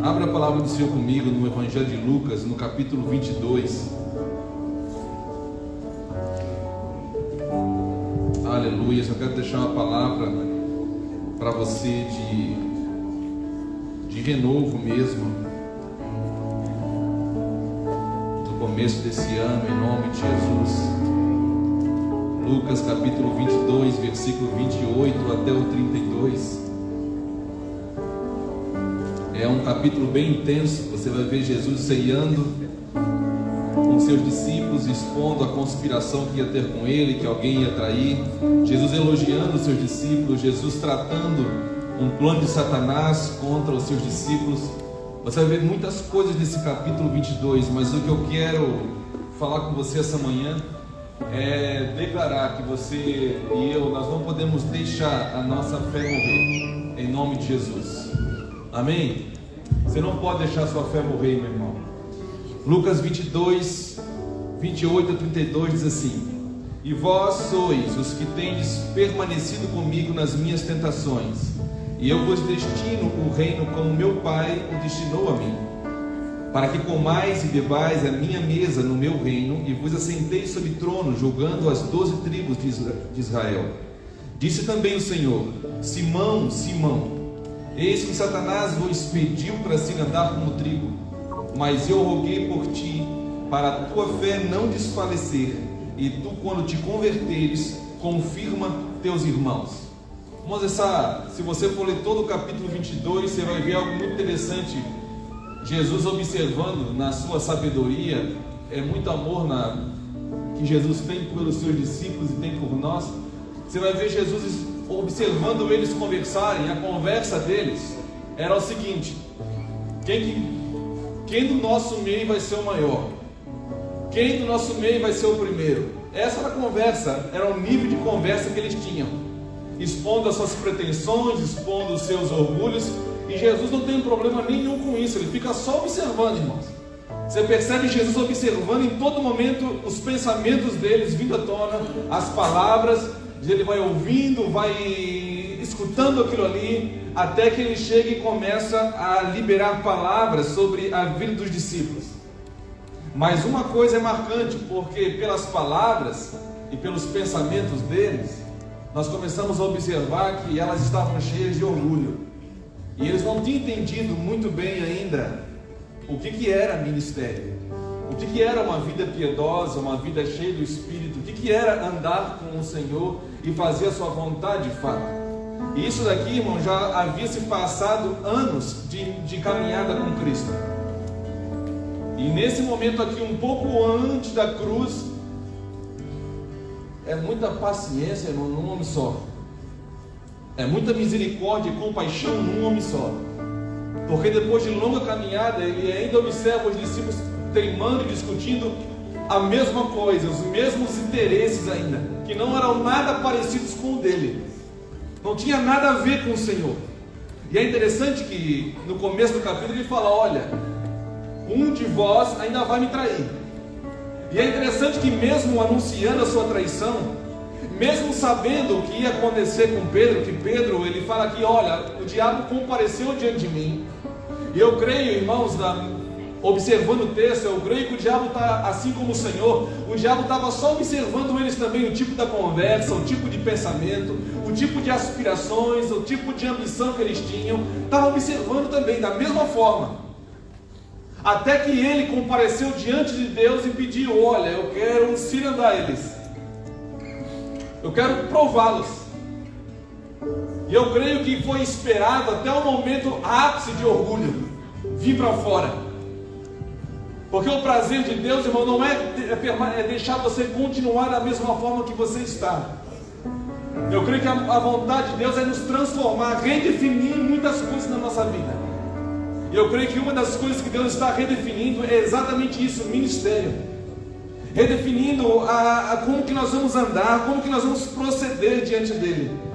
Abra a palavra do Senhor comigo no Evangelho de Lucas, no capítulo 22. Aleluia. Eu quero deixar uma palavra para você de renovo mesmo, do começo desse ano, em nome de Jesus. Lucas capítulo 22, versículo 28 até o 32. É um capítulo bem intenso. Você vai ver Jesus ceando com seus discípulos, expondo a conspiração que ia ter com ele, que alguém ia trair. Jesus elogiando os seus discípulos, Jesus tratando um plano de Satanás contra os seus discípulos. Você vai ver muitas coisas nesse capítulo 22, mas o que eu quero falar com você essa manhã é declarar que você e eu, nós não podemos deixar a nossa fé morrer, em nome de Jesus. Amém? Você não pode deixar a sua fé morrer, meu irmão. Lucas 22, 28 a 32 diz assim: E vós sois os que tendes permanecido comigo nas minhas tentações, e eu vos destino o reino como meu Pai o destinou a mim, para que comais e bebais a minha mesa no meu reino, e vos assenteis sobre trono, julgando as 12 tribos de Israel. Disse também o Senhor: Simão, Simão, eis que Satanás vos pediu para se andar como trigo, mas eu roguei por ti, para a tua fé não desfalecer, e tu, quando te converteres, confirma teus irmãos. Vamos se você for ler todo o capítulo 22, você vai ver algo muito interessante. Jesus observando na sua sabedoria, é muito amor que Jesus tem pelos seus discípulos e tem por nós. Você vai ver Jesus observando eles conversarem. A conversa deles era o seguinte: quem do nosso meio vai ser o maior? Quem do nosso meio vai ser o primeiro? Essa era a conversa, era o nível de conversa que eles tinham, expondo as suas pretensões, expondo os seus orgulhos. E Jesus não tem problema nenhum com isso, ele fica só observando, irmãos. Você percebe Jesus observando em todo momento os pensamentos deles vindo à tona, as palavras. Ele vai ouvindo, vai escutando aquilo ali, até que ele chega e começa a liberar palavras sobre a vida dos discípulos. Mas uma coisa é marcante, porque pelas palavras e pelos pensamentos deles, nós começamos a observar que elas estavam cheias de orgulho. E eles não tinham entendido muito bem ainda o que era ministério, o que era uma vida piedosa, uma vida cheia do Espírito, o que era andar com o Senhor e fazer a sua vontade de fato. E isso daqui, irmão, já havia se passado anos de caminhada com Cristo. E nesse momento aqui, um pouco antes da cruz, é muita paciência, irmão, num homem só. É muita misericórdia e compaixão num homem só. Porque depois de longa caminhada, ele ainda observa os discípulos teimando e discutindo a mesma coisa, os mesmos interesses ainda, que não eram nada parecidos com o dele, não tinha nada a ver com o Senhor. E é interessante que no começo do capítulo ele fala: olha, um de vós ainda vai me trair. E é interessante que mesmo anunciando a sua traição, mesmo sabendo o que ia acontecer com Pedro, que Pedro, ele fala aqui: olha, o diabo compareceu diante de mim. E eu creio, irmãos, observando o texto, eu creio que o diabo está assim como o Senhor. O diabo estava só observando eles também, o tipo da conversa, o tipo de pensamento, o tipo de aspirações, o tipo de ambição que eles tinham. Estava observando também, da mesma forma. Até que ele compareceu diante de Deus e pediu: olha, eu quero cirandar eles, eu quero prová-los. E eu creio que foi esperado até o momento ápice de orgulho vir para fora. Porque o prazer de Deus, irmão, não é deixar você continuar da mesma forma que você está. Eu creio que a vontade de Deus é nos transformar, redefinir muitas coisas na nossa vida. E eu creio que uma das coisas que Deus está redefinindo é exatamente isso: o ministério. Redefinindo como que nós vamos andar, como que nós vamos proceder diante dele.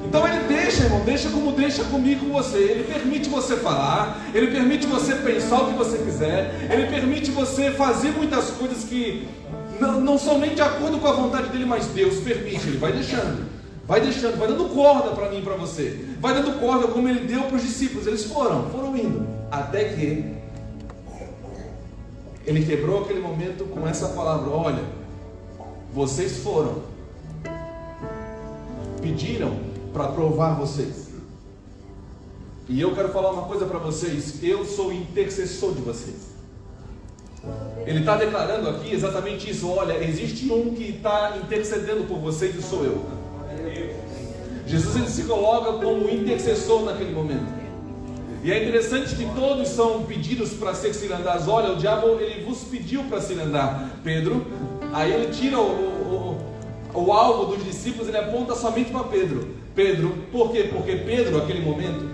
Então ele deixa, irmão, deixa como deixa comigo, com você. Ele permite você falar, ele permite você pensar o que você quiser, ele permite você fazer muitas coisas que não são nem de acordo com a vontade dele, mas Deus permite, ele vai deixando. Vai deixando, vai dando corda para mim e para você. Vai dando corda como ele deu para os discípulos. Eles foram indo. Até que ele quebrou aquele momento com essa palavra: olha, vocês foram, pediram para provar vocês. E eu quero falar uma coisa para vocês: eu sou o intercessor de vocês. Ele está declarando aqui exatamente isso. Olha, existe um que está intercedendo por vocês e sou eu. Jesus, ele se coloca como intercessor naquele momento. E é interessante que todos são pedidos para ser cirandados. Olha, o diabo, ele vos pediu para cirandar Pedro. Aí ele tira o alvo dos discípulos, ele aponta somente para Pedro. Por quê? Porque Pedro, naquele momento,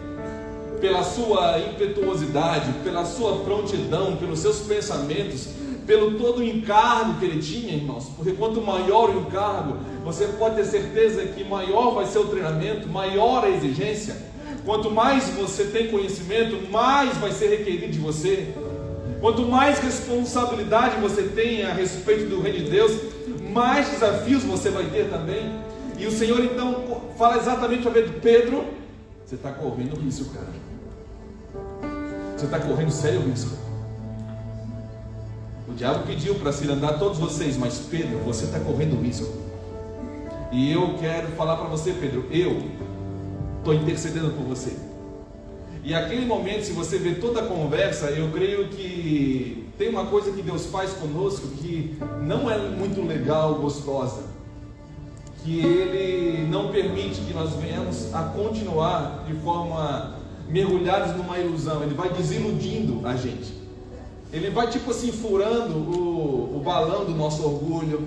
pela sua impetuosidade, pela sua prontidão, pelos seus pensamentos, pelo todo o encargo que ele tinha, irmãos, porque quanto maior o encargo, você pode ter certeza que maior vai ser o treinamento, maior a exigência. Quanto mais você tem conhecimento, mais vai ser requerido de você. Quanto mais responsabilidade você tem a respeito do reino de Deus, mais desafios você vai ter também. E o Senhor então fala exatamente para Pedro: você está correndo risco, cara. Você está correndo sério risco. O diabo pediu para cirandar todos vocês, mas Pedro, você está correndo risco. E eu quero falar para você, Pedro, eu estou intercedendo por você. E aquele momento, se você ver toda a conversa, eu creio que tem uma coisa que Deus faz conosco que não é muito legal, gostosa, que Ele não permite que nós venhamos a continuar de forma mergulhados numa ilusão. Ele vai desiludindo a gente. Ele vai tipo assim furando o balão do nosso orgulho.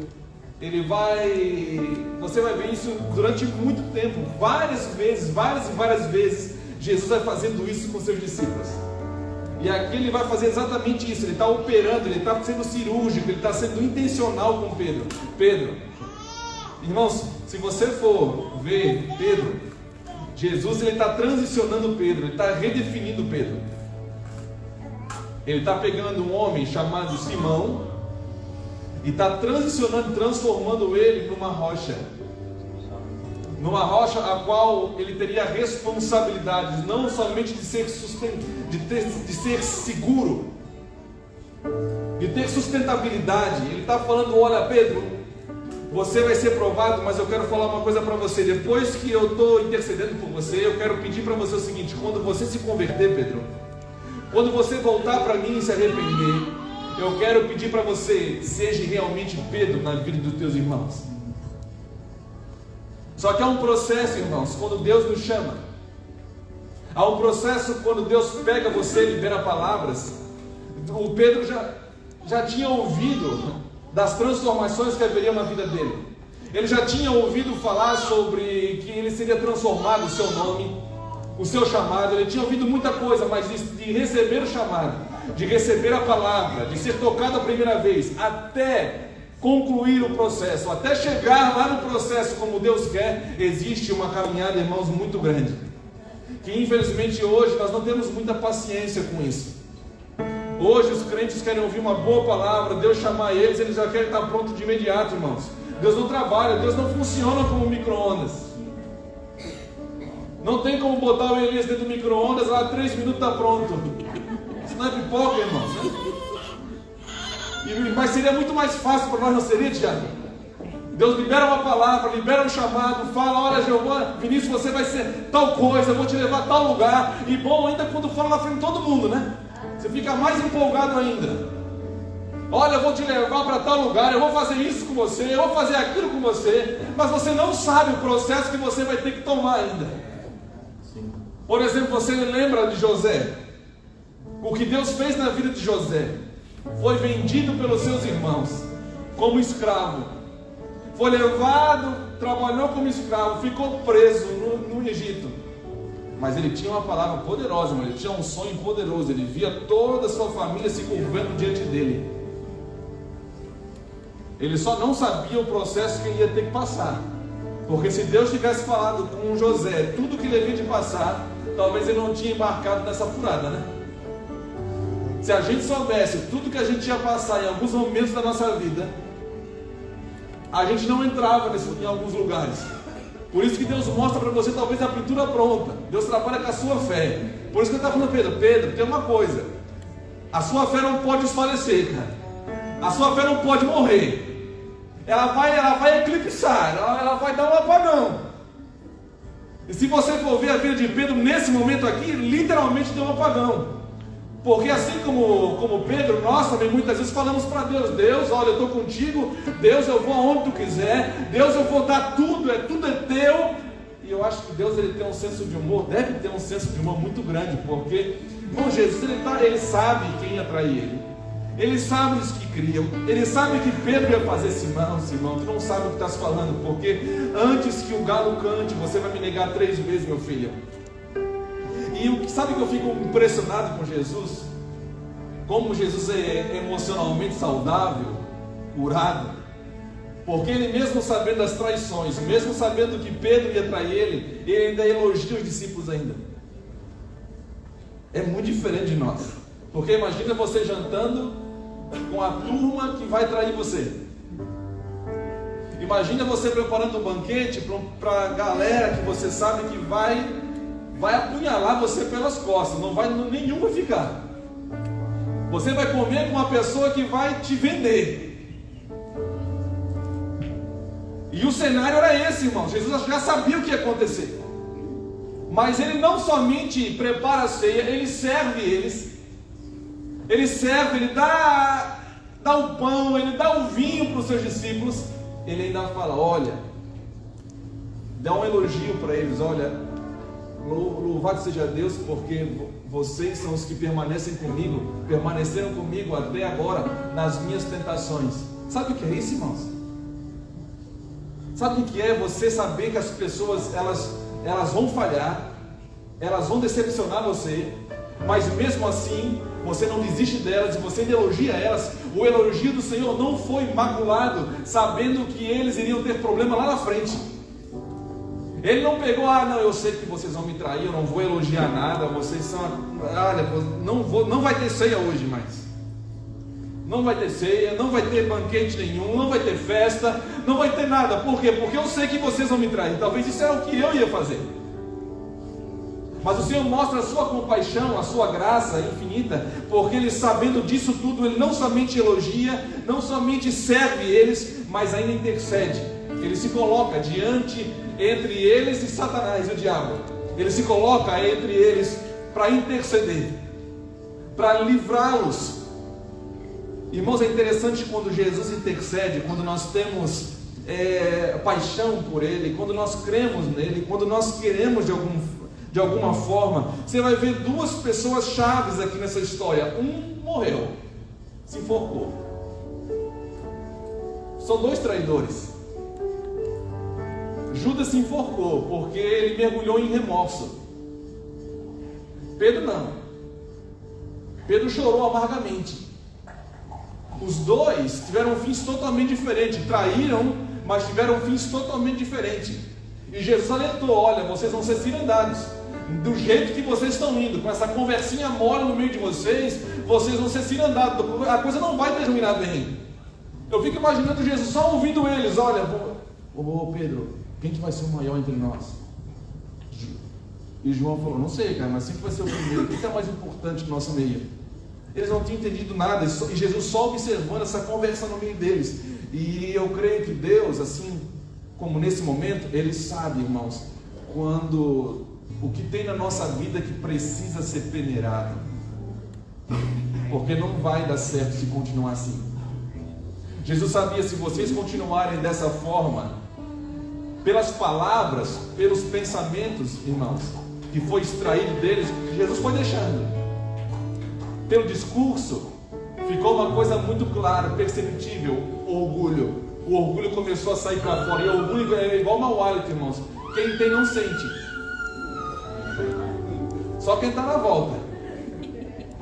Ele vai... Você vai ver isso durante muito tempo. Várias e várias vezes Jesus vai fazendo isso com seus discípulos. E aqui ele vai fazer exatamente isso. Ele está operando, ele está sendo cirúrgico, ele está sendo intencional com Pedro. Pedro, irmãos, se você for ver Pedro, Jesus ele está transicionando Pedro, ele está redefinindo Pedro. Ele está pegando um homem chamado Simão e está transicionando, transformando ele numa rocha a qual ele teria responsabilidades, não somente de ser seguro, de ter sustentabilidade. Ele está falando: olha, Pedro, você vai ser provado, mas eu quero falar uma coisa para você. Depois que eu estou intercedendo por você, eu quero pedir para você o seguinte: quando você se converter, Pedro, quando você voltar para mim e se arrepender, eu quero pedir para você: seja realmente Pedro na vida dos teus irmãos. Só que há um processo, irmãos, quando Deus nos chama. Há um processo quando Deus pega você e libera palavras. O Pedro já tinha ouvido das transformações que haveriam na vida dele. Ele já tinha ouvido falar sobre que ele seria transformado, o seu nome, o seu chamado. Ele tinha ouvido muita coisa, mas de receber o chamado, de receber a palavra, de ser tocado a primeira vez, até concluir o processo, até chegar lá no processo como Deus quer, existe uma caminhada, irmãos, muito grande, que infelizmente hoje nós não temos muita paciência com isso. Hoje os crentes querem ouvir uma boa palavra, Deus chamar eles já querem estar pronto de imediato, irmãos. Deus não trabalha, Deus não funciona como micro-ondas. Não tem como botar o Elias dentro do micro-ondas, lá 3 minutos está pronto. Isso não é pipoca, irmãos, né? Mas seria muito mais fácil para nós, não seria, Tiago? Deus libera uma palavra, libera um chamado, fala: olha, Giovana, Vinícius, você vai ser tal coisa, eu vou te levar a tal lugar. E bom, ainda quando fala na frente de todo mundo, né? Você fica mais empolgado ainda. Olha, eu vou te levar para tal lugar, eu vou fazer isso com você, eu vou fazer aquilo com você. Mas você não sabe o processo que você vai ter que tomar ainda. Por exemplo, você lembra de José? O que Deus fez na vida de José? Foi vendido pelos seus irmãos como escravo, foi levado, trabalhou como escravo, ficou preso no Egito. Mas ele tinha uma palavra poderosa, ele tinha um sonho poderoso. Ele via toda a sua família se curvando diante dele. Ele só não sabia o processo que ele ia ter que passar, porque se Deus tivesse falado com José tudo que ele havia de passar, talvez ele não tinha embarcado nessa furada, né? Se a gente soubesse tudo que a gente ia passar em alguns momentos da nossa vida, a gente não entrava em alguns lugares. Por isso que Deus mostra para você talvez a pintura pronta. Deus trabalha com a sua fé. Por isso que ele está falando, Pedro, tem uma coisa. A sua fé não pode desfalecer, cara. A sua fé não pode morrer. Ela vai eclipsar, ela vai dar um apagão. E se você for ver a vida de Pedro nesse momento aqui, literalmente deu um apagão. Porque assim como Pedro, nós também muitas vezes falamos para Deus: Deus, olha, eu estou contigo, Deus, eu vou aonde tu quiser, Deus, eu vou dar tudo é teu. E eu acho que Deus, ele tem um senso de humor, deve ter um senso de humor muito grande, porque, irmão, Jesus, ele sabe quem ia trair ele, ele sabe os que criam, ele sabe que Pedro ia fazer. Simão, tu não sabe o que estás falando, porque antes que o galo cante, você vai me negar 3 vezes, meu filho. E sabe que eu fico impressionado com Jesus? Como Jesus é emocionalmente saudável, curado. Porque ele mesmo sabendo das traições, mesmo sabendo que Pedro ia trair ele ainda elogia os discípulos ainda. É muito diferente de nós. Porque imagina você jantando com a turma que vai trair você. Imagina você preparando um banquete para a galera que você sabe que vai apunhalar você pelas costas, nenhum vai ficar. Você vai comer com uma pessoa que vai te vender. E o cenário era esse, irmão. Jesus já sabia o que ia acontecer. Mas ele não somente prepara a ceia, ele serve eles. Ele dá o pão, ele dá o vinho para os seus discípulos. Ele ainda fala, olha, dá um elogio para eles, olha, louvado seja Deus, porque vocês são os que permaneceram comigo até agora nas minhas tentações. Sabe o que é isso, irmãos? Sabe o que é você saber que as pessoas elas vão falhar, elas vão decepcionar você, mas mesmo assim você não desiste delas e você elogia elas. O elogio do Senhor não foi maculado, sabendo que eles iriam ter problema lá na frente. Ele não pegou, não, eu sei que vocês vão me trair, eu não vou elogiar nada, vocês são, olha, não vai ter ceia hoje mais. Não vai ter ceia, não vai ter banquete nenhum, não vai ter festa, não vai ter nada. Por quê? Porque eu sei que vocês vão me trair. Talvez isso era o que eu ia fazer. Mas o Senhor mostra a sua compaixão, a sua graça infinita, porque Ele, sabendo disso tudo, Ele não somente elogia, não somente serve eles, mas ainda intercede. Ele se coloca entre eles e Satanás, o diabo. Ele se coloca entre eles para interceder, para livrá-los. Irmãos, é interessante quando Jesus intercede, quando nós temos paixão por Ele, quando nós cremos nele, quando nós queremos de alguma forma. Você vai ver 2 pessoas chaves aqui nessa história. Um morreu, se enforcou. São 2 traidores. Judas se enforcou porque ele mergulhou em remorso. Pedro não. Pedro chorou amargamente. Os 2 tiveram fins totalmente diferentes. Traíram, mas tiveram fins totalmente diferentes. E Jesus alertou: olha, vocês vão ser cirandados. Do jeito que vocês estão indo, com essa conversinha mole no meio de vocês vão ser cirandados. A coisa não vai terminar bem. Eu fico imaginando Jesus só ouvindo eles: olha, Pedro, quem que vai ser o maior entre nós? E João falou: não sei, cara, mas sempre vai ser o primeiro. Quem que é mais importante no nosso meio? Eles não tinham entendido nada, e Jesus só observando essa conversa no meio deles. E eu creio que Deus, assim como nesse momento, Ele sabe, irmãos, quando o que tem na nossa vida que precisa ser peneirado, porque não vai dar certo se continuar assim. Jesus sabia, se vocês continuarem dessa forma, pelas palavras, pelos pensamentos, irmãos, que foi extraído deles, Jesus foi deixando. Pelo discurso, ficou uma coisa muito clara, perceptível: orgulho. O orgulho começou a sair para fora. E o orgulho é igual mau hálito, irmãos. Quem tem não sente. Só quem está na volta,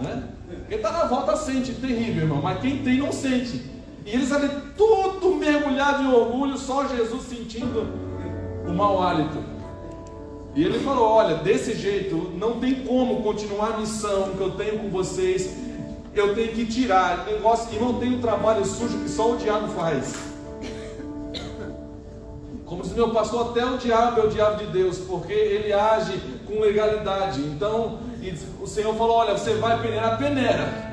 né? Quem está na volta sente, terrível, irmão. Mas quem tem não sente. E eles ali tudo mergulhado em orgulho, só Jesus sentindo o mau hálito. E ele falou: olha, desse jeito não tem como continuar a missão que eu tenho com vocês. Eu tenho que tirar negócio, e não tem um trabalho sujo que só o diabo faz. Como diz meu pastor, até o diabo é o diabo de Deus, porque ele age com legalidade. Então, o Senhor falou: olha, você vai peneirar, peneira.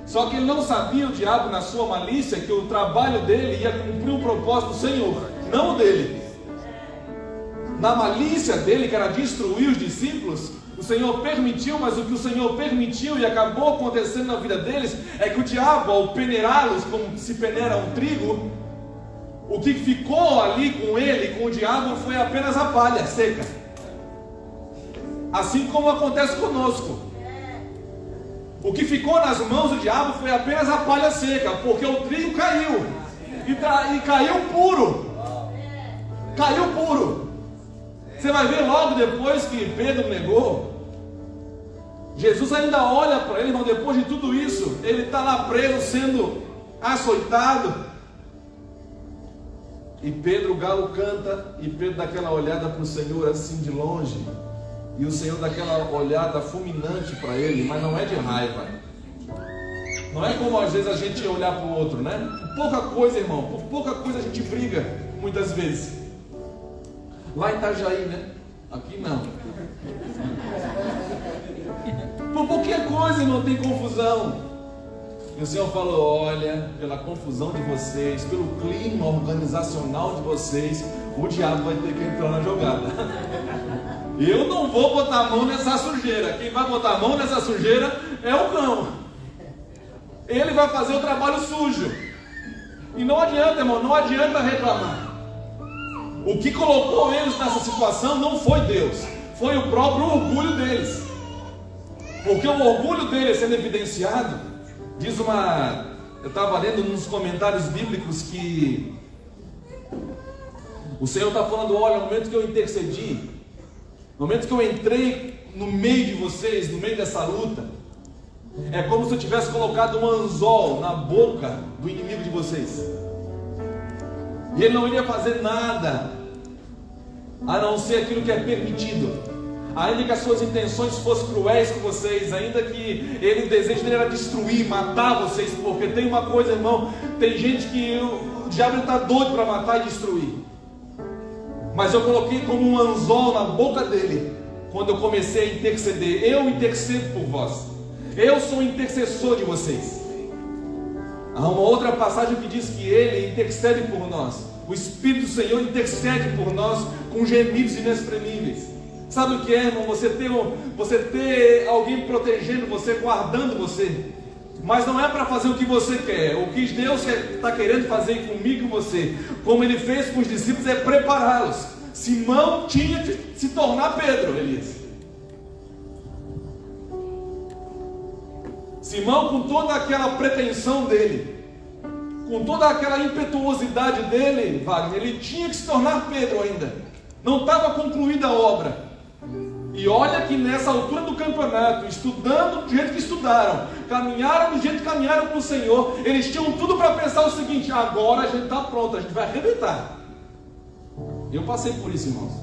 Só que ele não sabia, o diabo, na sua malícia, que o trabalho dele ia cumprir o propósito do Senhor, não o dele. Na malícia dele, que era destruir os discípulos, o Senhor permitiu, mas o que o Senhor permitiu e acabou acontecendo na vida deles é que o diabo, ao peneirá-los como se peneira um trigo, o que ficou ali com ele, com o diabo, foi apenas a palha seca. Assim como acontece conosco. O que ficou nas mãos do diabo foi apenas a palha seca, porque o trigo caiu. E caiu puro. Caiu puro. Você vai ver logo depois que Pedro negou. Jesus ainda olha para ele, irmão, depois de tudo isso. Ele está lá preso, sendo açoitado. E Pedro, o galo canta, e Pedro dá aquela olhada para o Senhor assim de longe, e o Senhor dá aquela olhada fulminante para ele, mas não é de raiva. Não é como às vezes a gente olhar para o outro, né? Por pouca coisa, irmão, por pouca coisa a gente briga, muitas vezes. Lá em Itajaí, né? Aqui não. Por qualquer coisa, irmão, tem confusão. E o Senhor falou: olha, pela confusão de vocês, pelo clima organizacional de vocês, o diabo vai ter que entrar na jogada. Eu não vou botar a mão nessa sujeira. Quem vai botar a mão nessa sujeira é o cão. Ele vai fazer o trabalho sujo. E não adianta, irmão, não adianta reclamar. O que colocou eles nessa situação não foi Deus, foi o próprio orgulho deles. Porque o orgulho deles sendo evidenciado, eu estava lendo nos comentários bíblicos que o Senhor está falando: olha, no momento que eu intercedi, no momento que eu entrei no meio de vocês, no meio dessa luta, é como se eu tivesse colocado um anzol na boca do inimigo de vocês, e ele não iria fazer nada a não ser aquilo que é permitido. Ainda que as suas intenções fossem cruéis com vocês, ainda que o desejo dele era destruir, matar vocês, porque tem uma coisa, irmão, tem gente que o diabo está doido para matar e destruir. Mas eu coloquei como um anzol na boca dele, quando eu comecei a interceder. Eu intercedo por vós, eu sou intercessor de vocês. Há uma outra passagem que diz que ele intercede por nós, o Espírito do Senhor intercede por nós com gemidos inexprimíveis. Sabe o que é, irmão? Você ter alguém protegendo você, guardando você. Mas não é para fazer o que você quer. O que Deus está querendo fazer comigo e com você, como Ele fez com os discípulos, é prepará-los. Simão tinha que se tornar Pedro, Elias. Simão, com toda aquela pretensão dele, com toda aquela impetuosidade dele, Wagner, ele tinha que se tornar Pedro ainda. Não estava concluída a obra. E olha que nessa altura do campeonato, estudando do jeito que estudaram, caminharam do jeito que caminharam com o Senhor, eles tinham tudo para pensar o seguinte: agora a gente está pronto, a gente vai arrebentar. Eu passei por isso, irmãos,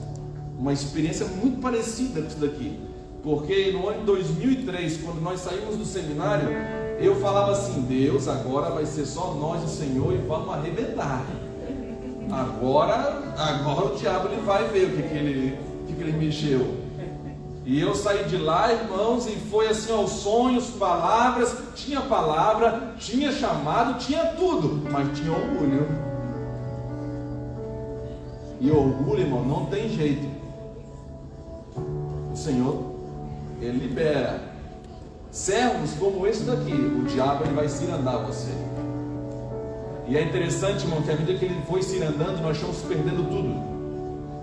uma experiência muito parecida com isso daqui, porque no ano de 2003, quando nós saímos do seminário, eu falava assim: Deus, agora vai ser só nós e o Senhor e vamos arrebentar. Agora o diabo ele vai ver o que ele mexeu. E eu saí de lá, irmãos, e foi assim, aos sonhos, palavras, tinha palavra, tinha chamado, tinha tudo, mas tinha orgulho. E orgulho, irmão, não tem jeito. O Senhor, Ele libera. Servos como esse daqui, o diabo ele vai cirandar você. E é interessante, irmão, que à medida que ele foi cirandando, nós estamos perdendo tudo.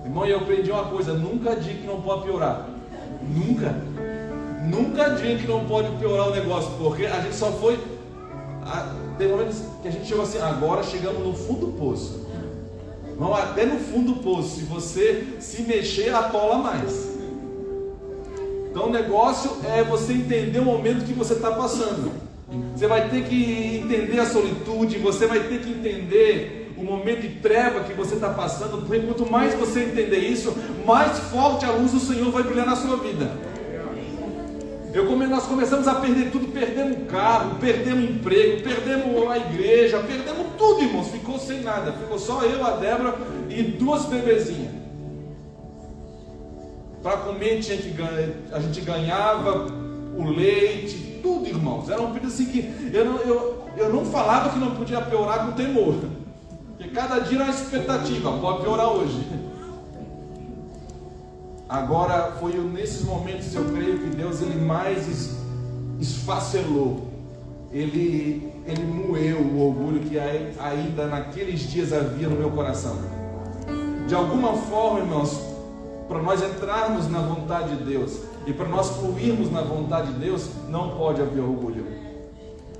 Irmão, e eu aprendi uma coisa: nunca diga que não pode piorar. Nunca diga que não pode piorar o negócio, porque a gente só foi. Tem momentos que a gente chegou assim: agora chegamos no fundo do poço. Não, até no fundo do poço, se você se mexer, atola mais. Então o negócio é você entender o momento que você está passando. Você vai ter que entender a solitude, você vai ter que entender o momento de treva que você está passando, porque quanto mais você entender isso, mais forte a luz do Senhor vai brilhar na sua vida. Nós começamos a perder tudo, perdemos o carro, perdemos o emprego, perdemos a igreja, perdemos tudo, irmãos, ficou sem nada, ficou só eu, a Débora e 2 bebezinhas. Para comer a gente ganhava o leite, tudo, irmãos. Era um período assim que eu não falava que não podia piorar com temor, porque cada dia era uma expectativa, pode piorar hoje. Agora foi nesses momentos, eu creio que Deus ele mais esfacelou, ele moeu o orgulho que ainda naqueles dias havia no meu coração. De alguma forma, irmãos, para nós entrarmos na vontade de Deus e para nós fluirmos na vontade de Deus, não pode haver orgulho,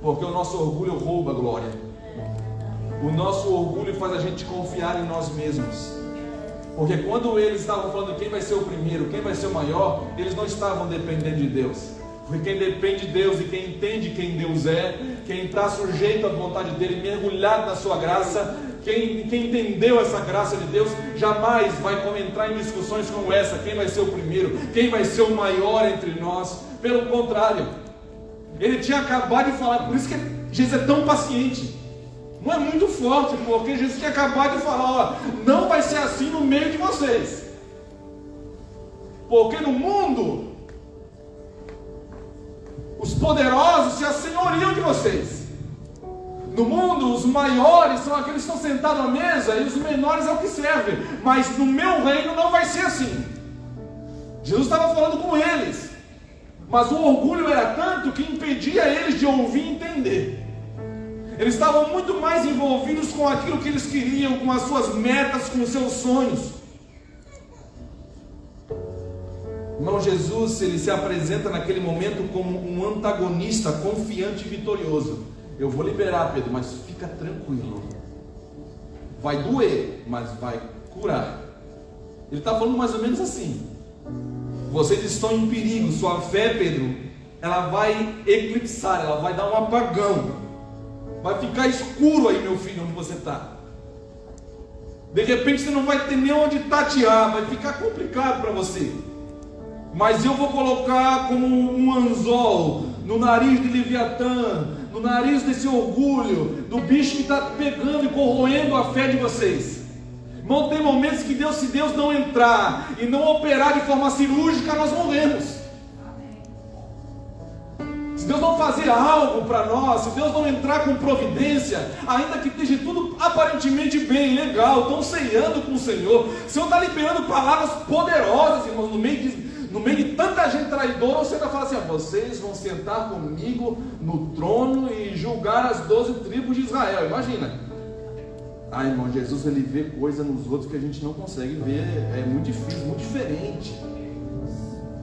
porque o nosso orgulho rouba a glória. O nosso orgulho faz a gente confiar em nós mesmos. Porque quando eles estavam falando quem vai ser o primeiro, quem vai ser o maior, eles não estavam dependendo de Deus. Porque quem depende de Deus e quem entende quem Deus é, quem está sujeito à vontade dele, mergulhado na sua graça, quem entendeu essa graça de Deus, jamais vai entrar em discussões como essa, quem vai ser o primeiro, quem vai ser o maior entre nós. Pelo contrário, ele tinha acabado de falar, por isso que Jesus é tão paciente. Não é muito forte, porque Jesus tinha acabado de falar, não vai ser assim no meio de vocês. Porque no mundo, os poderosos se assenhoriam de vocês. No mundo, os maiores são aqueles que estão sentados à mesa e os menores é o que servem. Mas no meu reino não vai ser assim. Jesus estava falando com eles. Mas o orgulho era tanto que impedia eles de ouvir e entender. Eles estavam muito mais envolvidos com aquilo que eles queriam, com as suas metas, com os seus sonhos. Irmão, Jesus, ele se apresenta naquele momento como um antagonista confiante e vitorioso. Eu vou liberar, Pedro, mas fica tranquilo. Vai doer, mas vai curar. Ele está falando mais ou menos assim: vocês estão em perigo, sua fé, Pedro, ela vai eclipsar, ela vai dar um apagão. Vai ficar escuro aí, meu filho, onde você está. De repente você não vai ter nem onde tatear, vai ficar complicado para você. Mas eu vou colocar como um anzol no nariz de Leviatã, no nariz desse orgulho, do bicho que está pegando e corroendo a fé de vocês. Irmão, tem momentos que se Deus não entrar e não operar de forma cirúrgica, nós morremos. Se Deus não fazer algo para nós, se Deus não entrar com providência, ainda que esteja tudo aparentemente bem, legal, estão ceando com o Senhor, o Senhor está liberando palavras poderosas, irmãos, no meio de tanta gente traidora, o Senhor está falando assim: vocês vão sentar comigo no trono e julgar as 12 tribos de Israel. Imagina. Irmão, Jesus ele vê coisa nos outros que a gente não consegue ver, é muito difícil, muito diferente.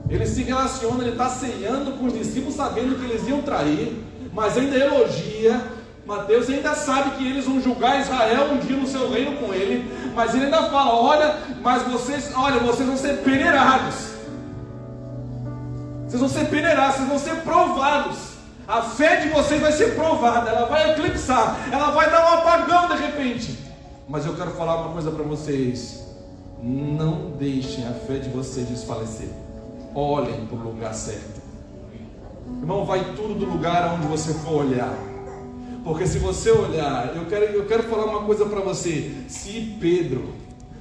Ele se relaciona, ele está ceando com os discípulos, sabendo que eles iam trair, mas ainda elogia. Mateus ainda sabe que eles vão julgar Israel um dia no seu reino com ele, mas ele ainda fala: vocês vão ser peneirados. Vocês vão ser peneirados, vocês vão ser provados. A fé de vocês vai ser provada, ela vai eclipsar, ela vai dar um apagão de repente. Mas eu quero falar uma coisa para vocês: não deixem a fé de vocês desfalecer. Olhem para o lugar certo. Irmão, vai tudo do lugar onde você for olhar. Porque se você olhar, eu quero falar uma coisa para você: se Pedro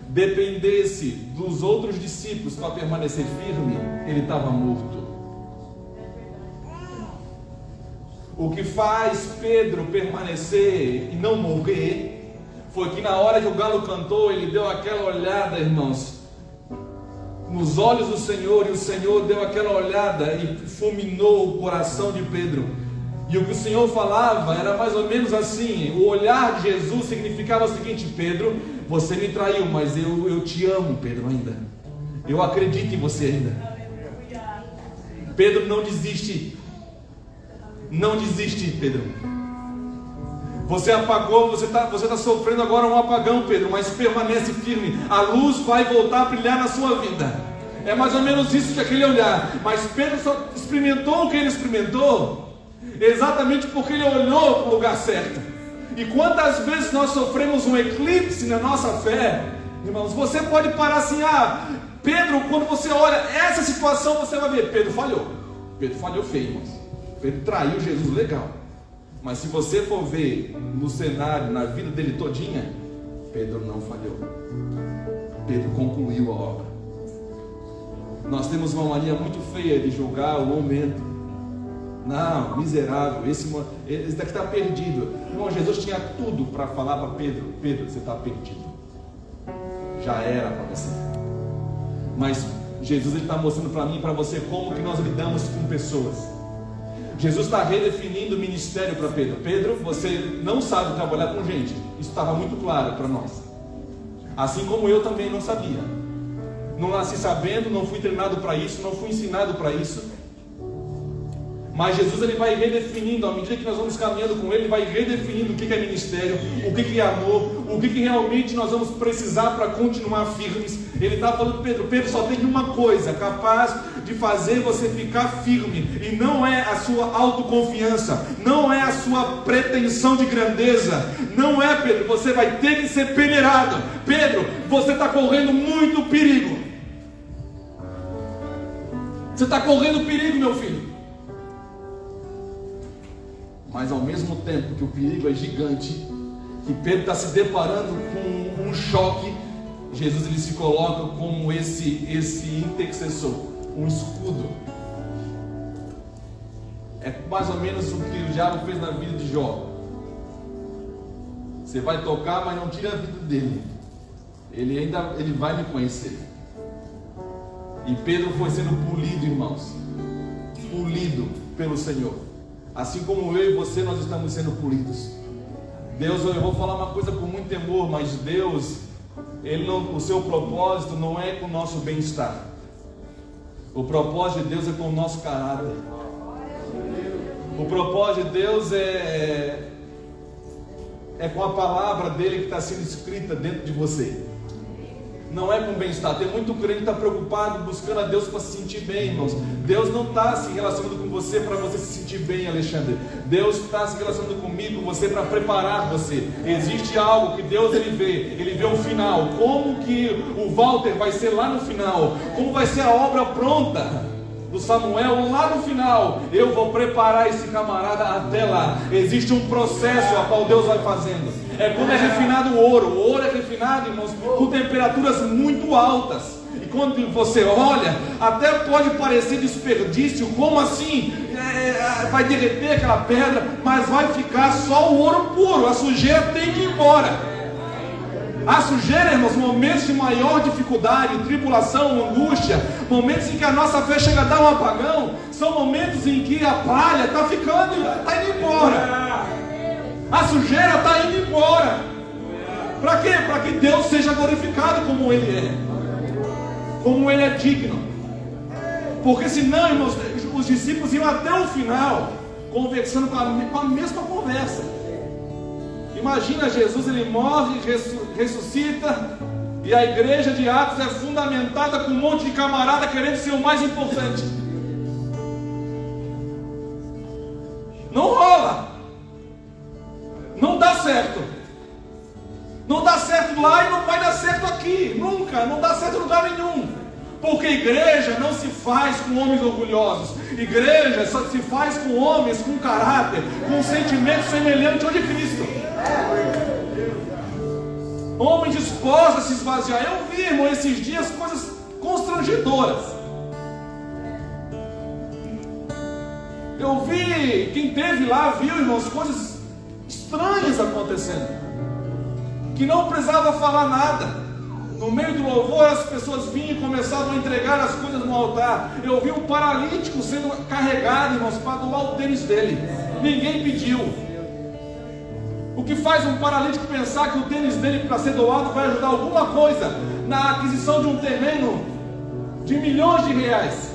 dependesse dos outros discípulos para permanecer firme, ele estava morto. O que faz Pedro permanecer e não morrer foi que na hora que o galo cantou, ele deu aquela olhada, irmãos, nos olhos do Senhor, e o Senhor deu aquela olhada e fulminou o coração de Pedro. E o que o Senhor falava era mais ou menos assim: o olhar de Jesus significava o seguinte: Pedro, você me traiu, mas eu te amo, Pedro, ainda. Eu acredito em você ainda. Pedro, não desiste. Não desiste, Pedro. Você apagou, você está sofrendo agora um apagão, Pedro, mas permanece firme. A luz vai voltar a brilhar na sua vida. É mais ou menos isso que aquele olhar. Mas Pedro só experimentou o que ele experimentou exatamente porque ele olhou para o lugar certo. E quantas vezes nós sofremos um eclipse na nossa fé, irmãos? Você pode parar assim: Pedro, quando você olha essa situação, você vai ver, Pedro falhou. Pedro falhou feio, irmãos. Pedro traiu Jesus legal. Mas se você for ver no cenário, na vida dele todinha, Pedro não falhou. Pedro concluiu a obra. Nós temos uma mania muito feia de julgar o momento. Não, miserável, esse daqui está perdido. Irmão, Jesus tinha tudo para falar para Pedro: Pedro, você está perdido. Já era para você. Mas Jesus está mostrando para mim e para você como que nós lidamos com pessoas. Jesus está redefinindo o ministério para Pedro. Pedro, você não sabe trabalhar com gente. Isso estava muito claro para nós. Assim como eu também não sabia. Não nasci sabendo, não fui treinado para isso, não fui ensinado para isso. Mas Jesus, ele vai redefinindo, à medida que nós vamos caminhando com ele, ele vai redefinindo o que é ministério, o que é amor, o que realmente nós vamos precisar para continuar firmes. Ele está falando: Pedro, só tem uma coisa capaz de fazer você ficar firme, e não é a sua autoconfiança, não é a sua pretensão de grandeza, não é, Pedro, você vai ter que ser peneirado. Pedro, você está correndo muito perigo. Você está correndo perigo, meu filho. Mas ao mesmo tempo que o perigo é gigante, que Pedro está se deparando com um choque, Jesus, ele se coloca como esse intercessor, um escudo. É mais ou menos o que o diabo fez na vida de Jó. Você vai tocar, mas não tira a vida dele. Ele vai me conhecer. E Pedro foi sendo polido, irmãos, polido pelo Senhor. Assim como eu e você, nós estamos sendo polidos. Deus, eu vou falar uma coisa com muito temor, mas Deus, o seu propósito não é com o nosso bem-estar. O propósito de Deus é com o nosso caráter. O propósito de Deus é com a palavra dele que está sendo escrita dentro de você. Não é com bem-estar. Tem muito crente que está preocupado, buscando a Deus para se sentir bem, irmãos. Deus não está se relacionando com você para você se sentir bem, Alexandre. Deus está se relacionando comigo, com você, para preparar você. Existe algo que Deus ele vê o final. Como que o Walter vai ser lá no final? Como vai ser a obra pronta do Samuel lá no final? Eu vou preparar esse camarada até lá. Existe um processo a qual Deus vai fazendo. É como é refinado o ouro. O ouro é refinado, irmãos, com temperaturas muito altas. E quando você olha, até pode parecer desperdício. Como assim? Vai derreter aquela pedra, mas vai ficar só o ouro puro. A sujeira tem que ir embora. A sujeira, irmãos, momentos de maior dificuldade, tribulação, angústia, momentos em que a nossa fé chega a dar um apagão, são momentos em que a palha está indo embora. A sujeira está indo embora. Para quê? Para que Deus seja glorificado como Ele é. Como Ele é digno. Porque senão, irmãos, os discípulos iam até o final conversando com a mesma conversa. Imagina, Jesus, ele morre, ressuscita, e a igreja de Atos é fundamentada com um monte de camarada querendo ser o mais importante. Não rola. Não dá certo. Não dá certo lá e não vai dar certo aqui. Nunca, não dá certo em lugar nenhum. Porque igreja não se faz com homens orgulhosos. Igreja só se faz com homens com caráter, com sentimento semelhante ao de Cristo. Homens dispostos a se esvaziar. Eu vi, irmão, esses dias coisas constrangedoras. Eu vi, quem esteve lá viu, irmãos, coisas estranhas acontecendo, que não precisava falar nada. No meio do louvor, as pessoas vinham e começavam a entregar as coisas no altar. Eu vi um paralítico sendo carregado, irmãos, para doar o tênis dele. Ninguém pediu. O que faz um paralítico pensar que o tênis dele, para ser doado, vai ajudar alguma coisa na aquisição de um terreno de milhões de reais?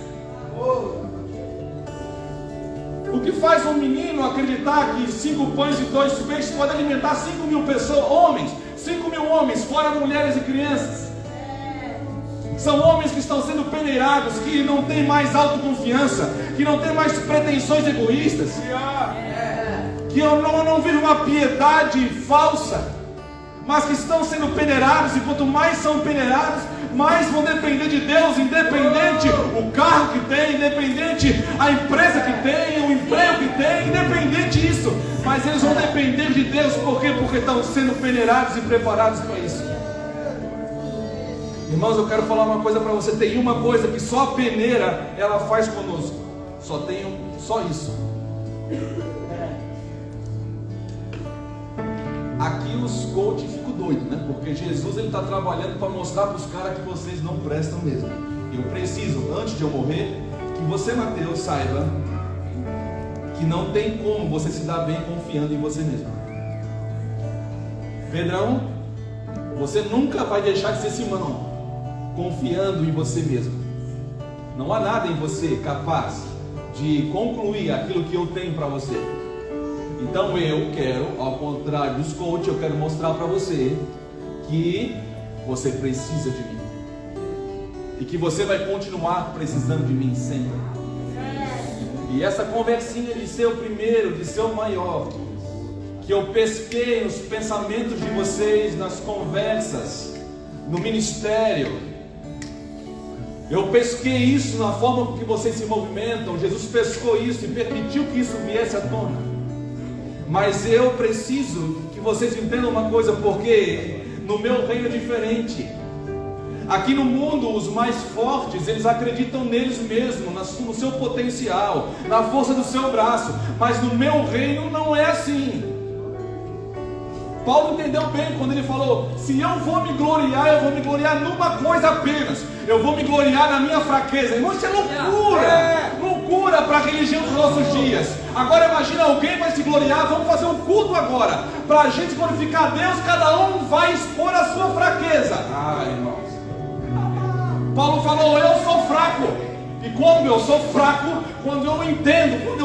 O que faz um menino acreditar que 5 pães e 2 peixes podem alimentar 5 mil pessoas, homens, 5 mil homens, fora mulheres e crianças? São homens que estão sendo peneirados, que não têm mais autoconfiança, que não têm mais pretensões egoístas, que não vivem uma piedade falsa, mas que estão sendo peneirados, e quanto mais são peneirados, mais vão depender de Deus, independente o carro que tem, independente a empresa que tem, o emprego que tem, independente disso, mas eles vão depender de Deus. Por quê? Porque estão sendo peneirados e preparados para isso. Irmãos, eu quero falar uma coisa para você. Tem uma coisa que só a peneira ela faz conosco. Só isso. Aqui os coaches ficam doidos, né? Porque Jesus ele está trabalhando para mostrar para os caras que vocês não prestam mesmo. Eu preciso, antes de eu morrer, que você, Mateus, saiba que não tem como você se dar bem confiando em você mesmo. Pedrão, você nunca vai deixar de ser Simão confiando em você mesmo. Não há nada em você capaz de concluir aquilo que eu tenho para você. Então eu quero, ao contrário dos coaches, eu quero mostrar para você que você precisa de mim e que você vai continuar precisando de mim sempre. E essa conversinha de ser o primeiro, de ser o maior, que eu pesquei nos pensamentos de vocês, nas conversas, no ministério, eu pesquei isso na forma com que vocês se movimentam. Jesus pescou isso e permitiu que isso viesse à tona. Mas eu preciso que vocês entendam uma coisa, porque no meu reino é diferente. Aqui no mundo, os mais fortes, eles acreditam neles mesmos, no seu potencial, na força do seu braço. Mas no meu reino não é assim. Paulo entendeu bem quando ele falou: se eu vou me gloriar, eu vou me gloriar numa coisa apenas. Eu vou me gloriar na minha fraqueza. Irmão, isso é loucura! Loucura para a religião dos nossos dias. Agora imagina, alguém vai se gloriar. Vamos fazer um culto agora. Para a gente glorificar a Deus, cada um vai expor a sua fraqueza. Irmãos, Paulo falou: eu sou fraco. E quando eu sou fraco, quando eu entendo, quando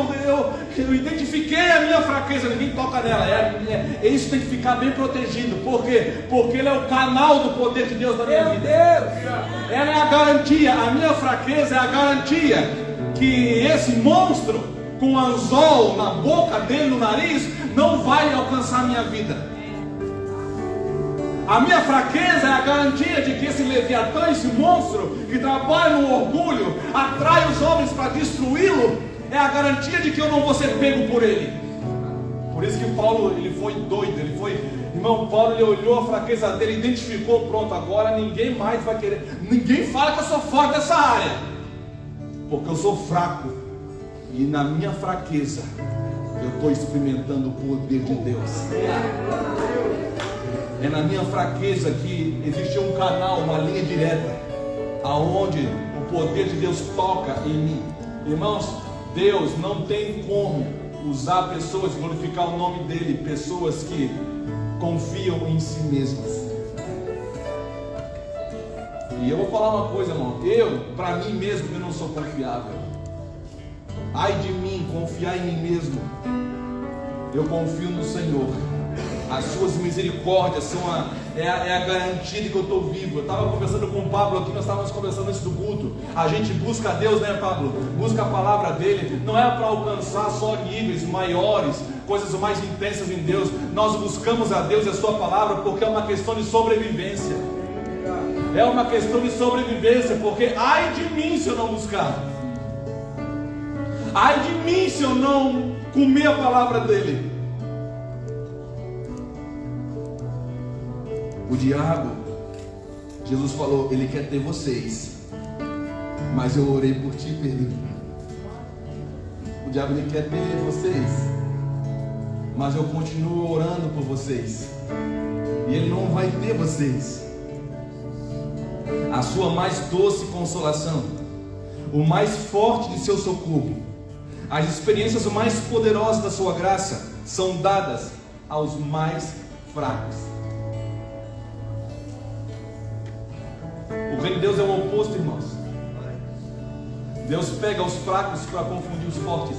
eu identifiquei a minha fraqueza, ninguém toca nela. Isso tem que ficar bem protegido. Por quê? Porque ele é o canal do poder de Deus na minha vida. Ela é a garantia. A minha fraqueza é a garantia que esse monstro com um anzol na boca dele, no nariz, não vai alcançar a minha vida. A minha fraqueza é a garantia de que esse Leviatã, esse monstro que trabalha no orgulho, atrai os homens para destruí-lo. É a garantia de que eu não vou ser pego por ele. Por isso que Paulo, ele foi doido. Irmão, Paulo, ele olhou a fraqueza dele, identificou: pronto, agora ninguém mais vai querer. Ninguém fala que eu sou forte nessa área, porque eu sou fraco. E na minha fraqueza eu estou experimentando o poder de Deus. É na minha fraqueza que existe um canal, uma linha direta, aonde o poder de Deus toca em mim. Irmãos, Deus não tem como usar pessoas, glorificar o nome dele, pessoas que confiam em si mesmas. E eu vou falar uma coisa, irmão. Para mim mesmo, eu não sou confiável. Ai de mim, confiar em mim mesmo. Eu confio no Senhor. As suas misericórdias são a garantia de que eu estou vivo. Eu estava conversando com o Pablo aqui, nós estávamos conversando antes do culto. A gente busca a Deus, né, Pablo? Busca a palavra dele. Não é para alcançar só níveis maiores, coisas mais intensas em Deus. Nós buscamos a Deus e a sua palavra porque é uma questão de sobrevivência. É uma questão de sobrevivência, porque ai de mim se eu não buscar. Ai de mim se eu não comer a palavra dele. O diabo, Jesus falou, ele quer ter vocês, mas eu orei por ti e perdi. O diabo, ele quer ter vocês, mas eu continuo orando por vocês, e ele não vai ter vocês. A sua mais doce consolação, o mais forte de seu socorro, as experiências mais poderosas da sua graça são dadas aos mais fracos. O reino de Deus é o oposto, irmãos. Deus pega os fracos para confundir os fortes.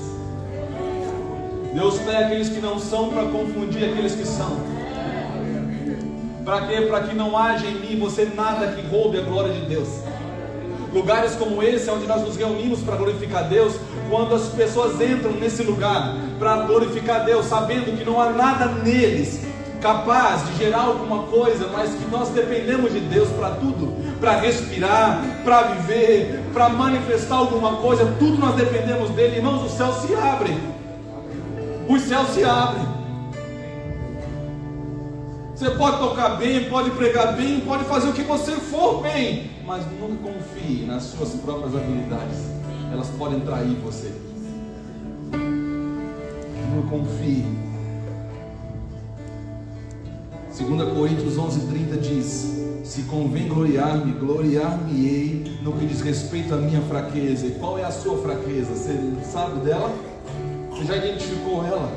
Deus pega aqueles que não são para confundir aqueles que são. Para quê? Para que não haja em mim você nada que roube a glória de Deus. Lugares como esse, onde nós nos reunimos para glorificar Deus, quando as pessoas entram nesse lugar para glorificar Deus, sabendo que não há nada neles capaz de gerar alguma coisa, mas que nós dependemos de Deus para tudo, para respirar, para viver, para manifestar alguma coisa, tudo nós dependemos dele. Irmãos, os céus se abrem. Os céus se abrem. Você pode tocar bem, pode pregar bem, pode fazer o que você for bem, mas nunca confie nas suas próprias habilidades. Elas podem trair você. Nunca confie. 2 Coríntios 11:30 diz: se convém gloriar-me, gloriar-me-ei no que diz respeito à minha fraqueza. E qual é a sua fraqueza? Você sabe dela? Você já identificou ela?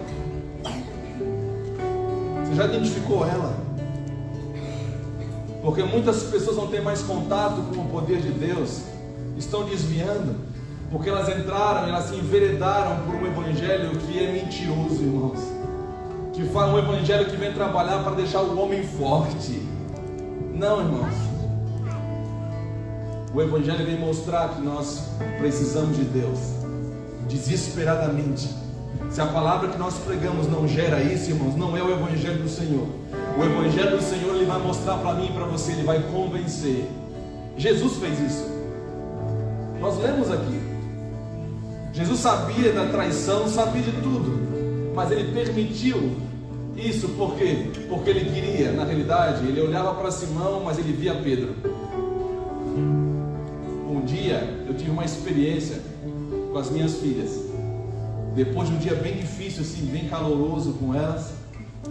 Você já identificou ela? Porque muitas pessoas não têm mais contato com o poder de Deus, estão desviando, porque elas entraram, elas se enveredaram por um evangelho que é mentiroso, irmãos, que fala um evangelho que vem trabalhar para deixar o homem forte. Não, irmãos, o evangelho vem mostrar que nós precisamos de Deus desesperadamente. Se a palavra que nós pregamos não gera isso, irmãos, não é o evangelho do Senhor. O evangelho do Senhor, ele vai mostrar para mim e para você, ele vai convencer. Jesus fez isso. Nós lemos aqui. Jesus sabia da traição, sabia de tudo, mas ele permitiu isso por quê? Porque ele queria. Na realidade, ele olhava para Simão, mas ele via Pedro. Um dia eu tive uma experiência com as minhas filhas. Depois de um dia bem difícil, assim, bem caloroso com elas,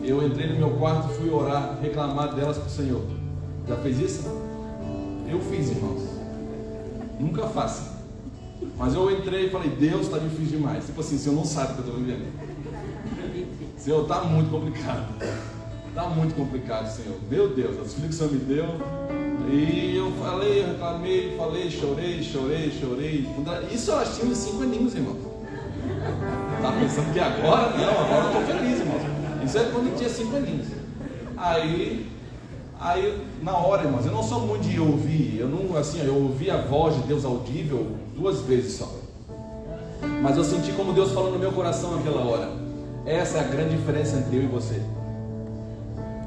eu entrei no meu quarto e fui orar, reclamar delas para o Senhor. Já fez isso? Eu fiz, irmãos. Nunca faça. Mas eu entrei e falei: Deus, está difícil demais. Tipo assim, o Senhor não sabe o que eu estou vivendo. Senhor, está muito complicado. Está muito complicado, Senhor. Meu Deus, as filhas que o Senhor me deu. E eu falei, eu reclamei, falei, chorei. Isso elas tinham de 5 aninhos, irmão. Tá pensando que agora? Não, agora eu estou feliz, irmão. Isso é quando eu tinha 5 aninhos. Aí, na hora, irmãos, eu não sou muito de ouvir. Eu ouvi a voz de Deus audível 2 vezes só. Mas eu senti como Deus falou no meu coração naquela hora. Essa é a grande diferença entre eu e você.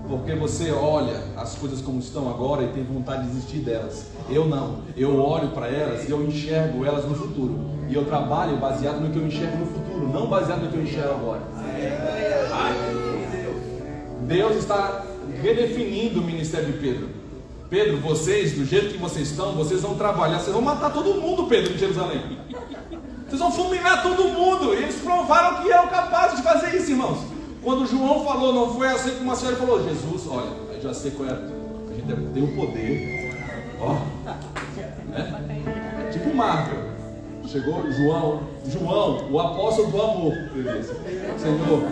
Porque você olha as coisas como estão agora e tem vontade de desistir delas. Eu não. Eu olho para elas e eu enxergo elas no futuro. E eu trabalho baseado no que eu enxergo no futuro, não baseado no que eu enxergo agora. Deus está redefinindo o ministério de Pedro. Pedro, vocês, do jeito que vocês estão, vocês vão trabalhar, vocês vão matar todo mundo, Pedro, em Jerusalém. Vocês vão fulminar todo mundo. E eles provaram que eram capazes de fazer isso, irmãos. Quando João falou, não foi assim como a senhora falou: Jesus, olha, eu já sei qual é, a gente tem o poder. Ó, né? Tipo Marco. Chegou João, o apóstolo do amor. Senhor,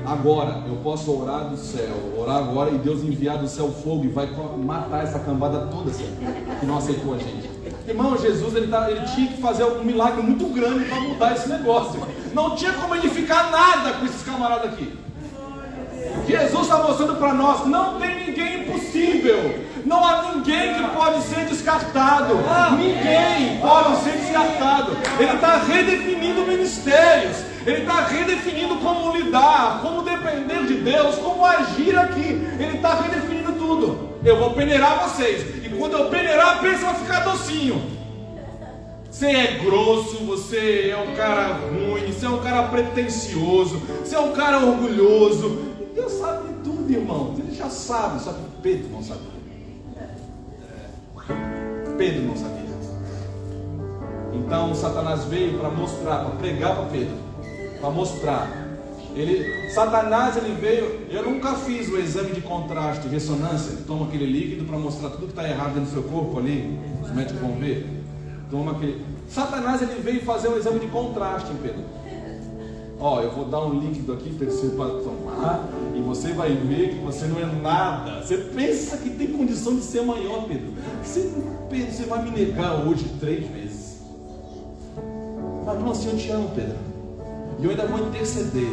agora eu posso orar do céu, orar agora e Deus enviar do céu fogo e vai matar essa cambada toda, Senhor, que não aceitou a gente. Irmão, Jesus ele tinha que fazer um milagre muito grande para mudar esse negócio. Não tinha como ele ficar nada com esses camaradas aqui. Jesus está mostrando para nós: não tem ninguém impossível. Não há ninguém que pode ser descartado. Ninguém pode ser descartado. Ele está redefinindo ministérios. Ele está redefinindo como lidar, como depender de Deus, como agir aqui. Ele está redefinindo tudo. Eu vou peneirar vocês. E quando eu peneirar, a pensa vai ficar docinho. Você é grosso, você é um cara ruim, você é um cara pretensioso, você é um cara orgulhoso. Deus sabe de tudo, irmãos. Ele já sabe, só que Pedro não sabia. Pedro não sabia. Então Satanás veio para mostrar, para pregar para Pedro, para mostrar. Satanás veio. Eu nunca fiz o exame de contraste, ressonância. Toma aquele líquido para mostrar tudo que está errado dentro do seu corpo ali. Os médicos vão ver. Toma aquele. Satanás veio fazer um exame de contraste em Pedro. Ó, eu vou dar um líquido aqui para você tomar e você vai ver que você não é nada. Você pensa que tem condição de ser maior, Pedro. Pedro, você vai me negar hoje 3 vezes. Mas não, assim, eu te amo, Pedro. E eu ainda vou interceder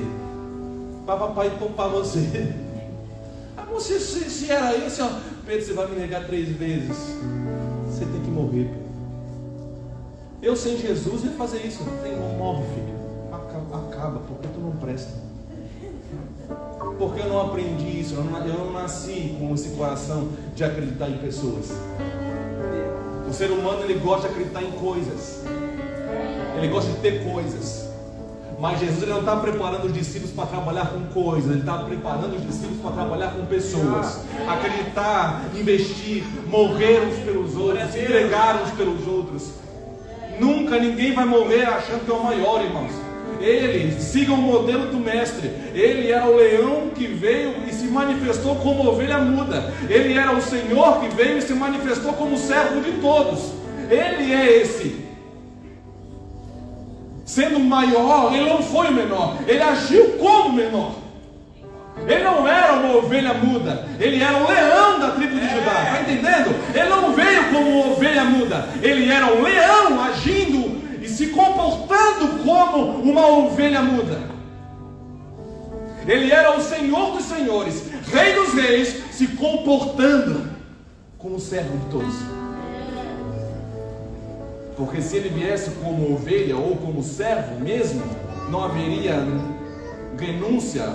para papai poupar você. Ah, você, se era isso, ó, Pedro, você vai me negar 3 vezes. Você tem que morrer, Pedro. Eu sem Jesus ia fazer isso. Não morre, filho. Acaba, porque tu não presta. Porque eu não aprendi isso, eu não nasci com esse coração de acreditar em pessoas. O ser humano, ele gosta de acreditar em coisas, ele gosta de ter coisas. Mas Jesus, ele não está preparando os discípulos para trabalhar com coisas, ele está preparando os discípulos para trabalhar com pessoas. Acreditar, investir, morrer uns pelos outros, entregar uns pelos outros. Nunca ninguém vai morrer achando que é o maior, irmãos. Ele, siga o modelo do mestre. Ele era o leão que veio e se manifestou como ovelha muda. Ele era o Senhor que veio e se manifestou como servo de todos. Ele é esse. Sendo maior, ele não foi o menor, ele agiu como menor. Ele não era uma ovelha muda, ele era o leão da tribo de Judá. Está entendendo? Ele não veio como ovelha muda, ele era um leão agindo e se comportando como uma ovelha muda. Ele era o Senhor dos senhores, Rei dos reis, se comportando como servo de todos. Porque se ele viesse como ovelha ou como servo mesmo, não haveria renúncia,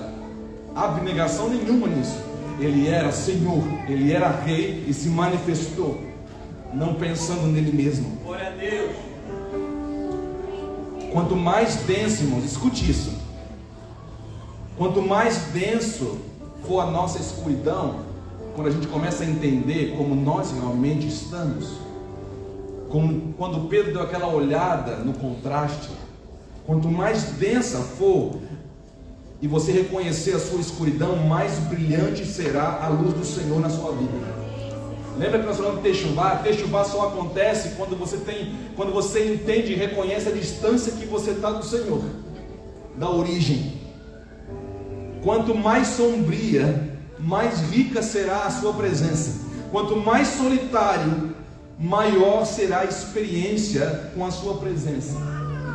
abnegação nenhuma nisso. Ele era Senhor, ele era Rei e se manifestou, não pensando nele mesmo. Glória a Deus. Quanto mais denso, irmãos, escute isso. Quanto mais denso for a nossa escuridão, quando a gente começa a entender como nós realmente estamos, como quando Pedro deu aquela olhada no contraste, quanto mais densa for e você reconhecer a sua escuridão, mais brilhante será a luz do Senhor na sua vida. Lembra que nós falamos de techuvá? Techuvá só acontece quando você entende e reconhece a distância que você está do Senhor, da origem. Quanto mais sombria, mais rica será a sua presença. Quanto mais solitário, maior será a experiência com a sua presença.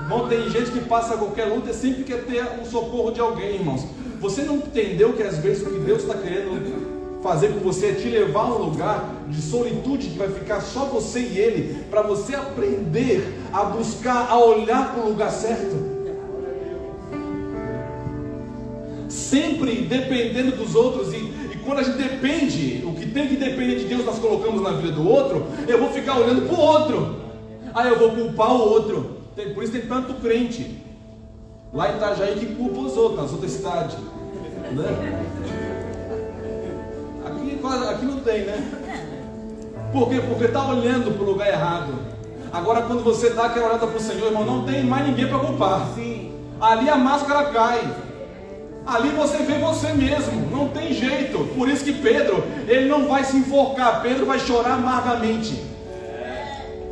Irmão, tem gente que passa qualquer luta e sempre quer ter o socorro de alguém, irmãos. Você não entendeu que às vezes o que Deus está querendo fazer com você é te levar a um lugar de solitude que vai ficar só você e Ele, para você aprender a buscar, a olhar para o lugar certo. Sempre dependendo dos outros, e quando a gente depende, o que tem que depender de Deus nós colocamos na vida do outro, eu vou ficar olhando para o outro, aí eu vou culpar o outro. Por isso tem tanto crente lá em Itajaí que culpa os outros, nas outras cidades, né? Aqui não tem, né? Por quê? Porque está olhando para o lugar errado. Agora quando você dá aquela olhada para o Senhor, irmão, não tem mais ninguém para culpar. Ali a máscara cai. Ali você vê você mesmo, não tem jeito. Por isso que Pedro, ele não vai se enforcar. Pedro vai chorar amargamente.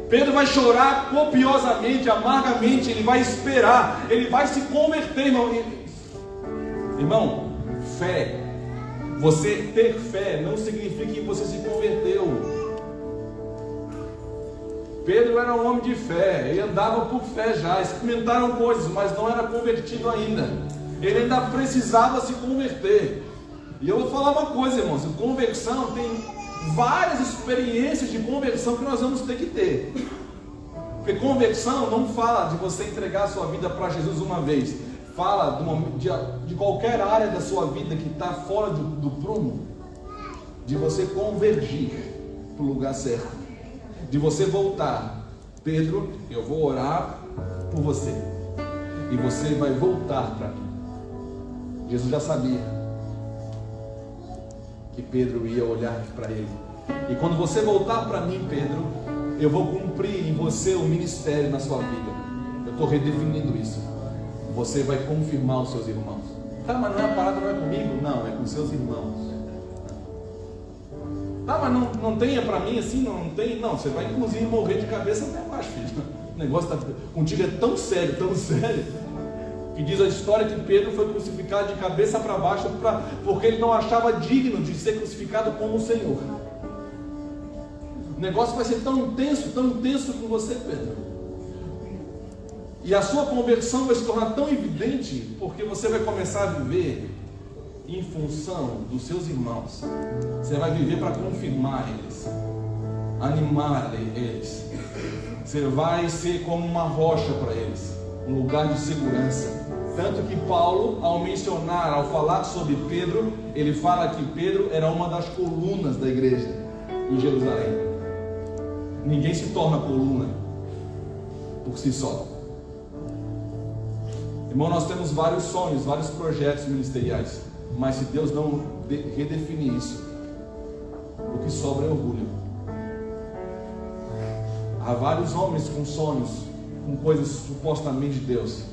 Pedro vai chorar copiosamente, amargamente. Ele vai esperar, ele vai se converter, irmão. Irmão, fé. Você ter fé não significa que você se converteu. Pedro era um homem de fé, ele andava por fé já, experimentaram coisas, mas não era convertido ainda. Ele ainda precisava se converter. E eu vou falar uma coisa, irmãos, conversão, tem várias experiências de conversão que nós vamos ter que ter. Porque conversão não fala de você entregar a sua vida para Jesus uma vez. Fala de qualquer área da sua vida que está fora do prumo, de você convergir para o lugar certo, de você voltar. Pedro, eu vou orar por você e você vai voltar para mim. Jesus já sabia que Pedro ia olhar para ele. E quando você voltar para mim, Pedro, eu vou cumprir em você o ministério na sua vida. Eu estou redefinindo isso. Você vai confirmar os seus irmãos. Tá, mas não é a parada, não é comigo? Não, é com seus irmãos. Tá, mas não tenha para mim assim, não tem? Não, você vai inclusive morrer de cabeça até baixo, filho. O negócio contigo é tão sério, que diz a história que Pedro foi crucificado de cabeça para baixo, porque ele não achava digno de ser crucificado como o Senhor. O negócio vai ser tão intenso com você, Pedro. E a sua conversão vai se tornar tão evidente, porque você vai começar a viver em função dos seus irmãos. Você vai viver para confirmar eles, animar eles. Você vai ser como uma rocha para eles, um lugar de segurança. Tanto que Paulo, ao falar sobre Pedro, ele fala que Pedro era uma das colunas da igreja em Jerusalém. Ninguém se torna coluna por si só. Irmão, nós temos vários sonhos, vários projetos ministeriais, mas se Deus não redefinir isso, o que sobra é orgulho. Há vários homens com sonhos, com coisas supostamente de Deus,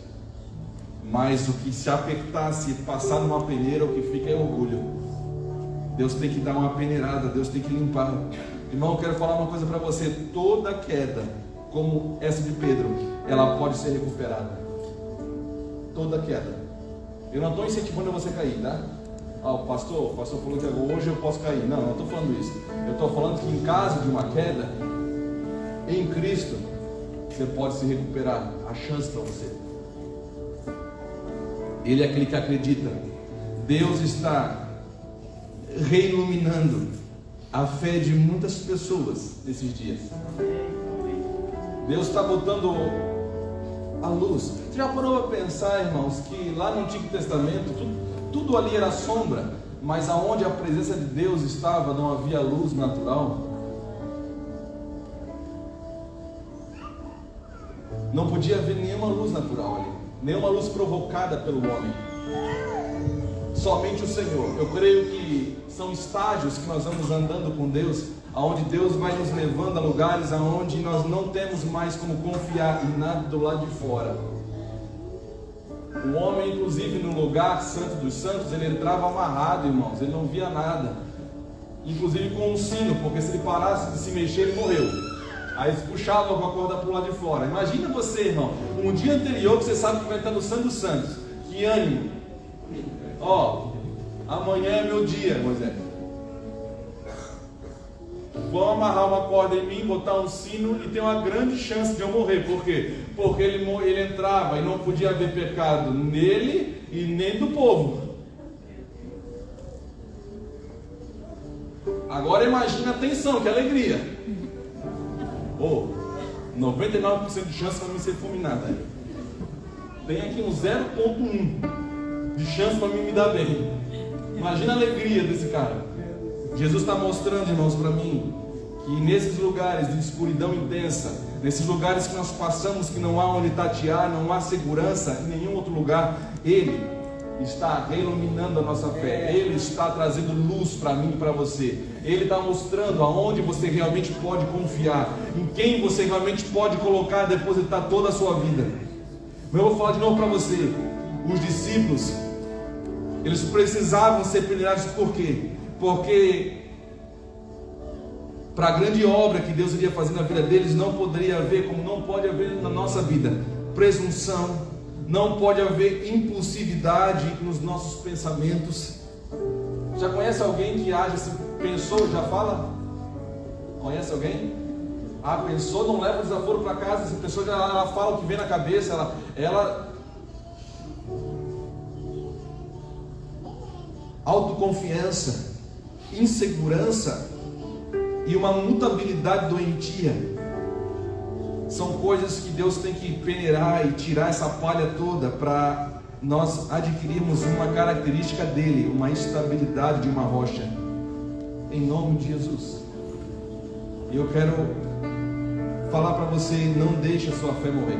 mas o que se apertar, se passar numa peneira, o que fica é orgulho. Deus tem que dar uma peneirada, Deus tem que limpar. Irmão, eu quero falar uma coisa para você: toda queda, como essa de Pedro, ela pode ser recuperada. Toda queda. Eu não estou incentivando você a cair, tá? O pastor falou que hoje eu posso cair. Não estou falando isso. Eu estou falando que em caso de uma queda, em Cristo, você pode se recuperar. Há chance para você. Ele é aquele que acredita. Deus está reiluminando a fé de muitas pessoas nesses dias. Deus está botando a luz. Você já parou para pensar, irmãos, que lá no Antigo Testamento tudo ali era sombra, mas aonde a presença de Deus estava não havia luz natural? Não podia haver nenhuma luz natural ali, nenhuma luz provocada pelo homem. Somente o Senhor. Eu creio que são estágios que nós vamos andando com Deus, aonde Deus vai nos levando a lugares aonde nós não temos mais como confiar em nada do lado de fora. O homem, inclusive, no lugar santo dos santos, ele entrava amarrado, irmãos, ele não via nada, inclusive com um sino, porque se ele parasse de se mexer, ele morreu. Aí eles puxavam com a corda para o lado de fora. Imagina você, irmão, um dia anterior que você sabe que vai estar no Santo dos Santos. Que ânimo! Amanhã é meu dia, Moisés. Vão amarrar uma corda em mim, botar um sino e tem uma grande chance de eu morrer. Por quê? Porque ele entrava e não podia haver pecado nele e nem do povo. Agora imagina a tensão, que alegria. 99% de chance para mim ser fulminado. Tem aqui um 0,1 de chance para mim me dar bem. Imagina a alegria desse cara. Jesus está mostrando, irmãos, para mim, que nesses lugares de escuridão intensa, nesses lugares que nós passamos, que não há onde tatear, não há segurança em nenhum outro lugar, Ele está reiluminando a nossa fé. Ele está trazendo luz para mim e para você. Ele está mostrando aonde você realmente pode confiar, em quem você realmente pode colocar, depositar toda a sua vida. Mas eu vou falar de novo para você. Os discípulos, eles precisavam ser peneirados. Por quê? Porque para a grande obra que Deus iria fazer na vida deles, não poderia haver, como não pode haver na nossa vida, presunção. Não pode haver impulsividade nos nossos pensamentos. Já conhece alguém que age assim? Pensou, já fala? Conhece alguém? Pensou, não leva o desaforo para casa. Essa pessoa já ela fala o que vem na cabeça. Ela autoconfiança, insegurança e uma mutabilidade doentia. São coisas que Deus tem que peneirar e tirar essa palha toda para nós adquirirmos uma característica dele, uma estabilidade de uma rocha, em nome de Jesus. E eu quero falar para você: não deixe a sua fé morrer.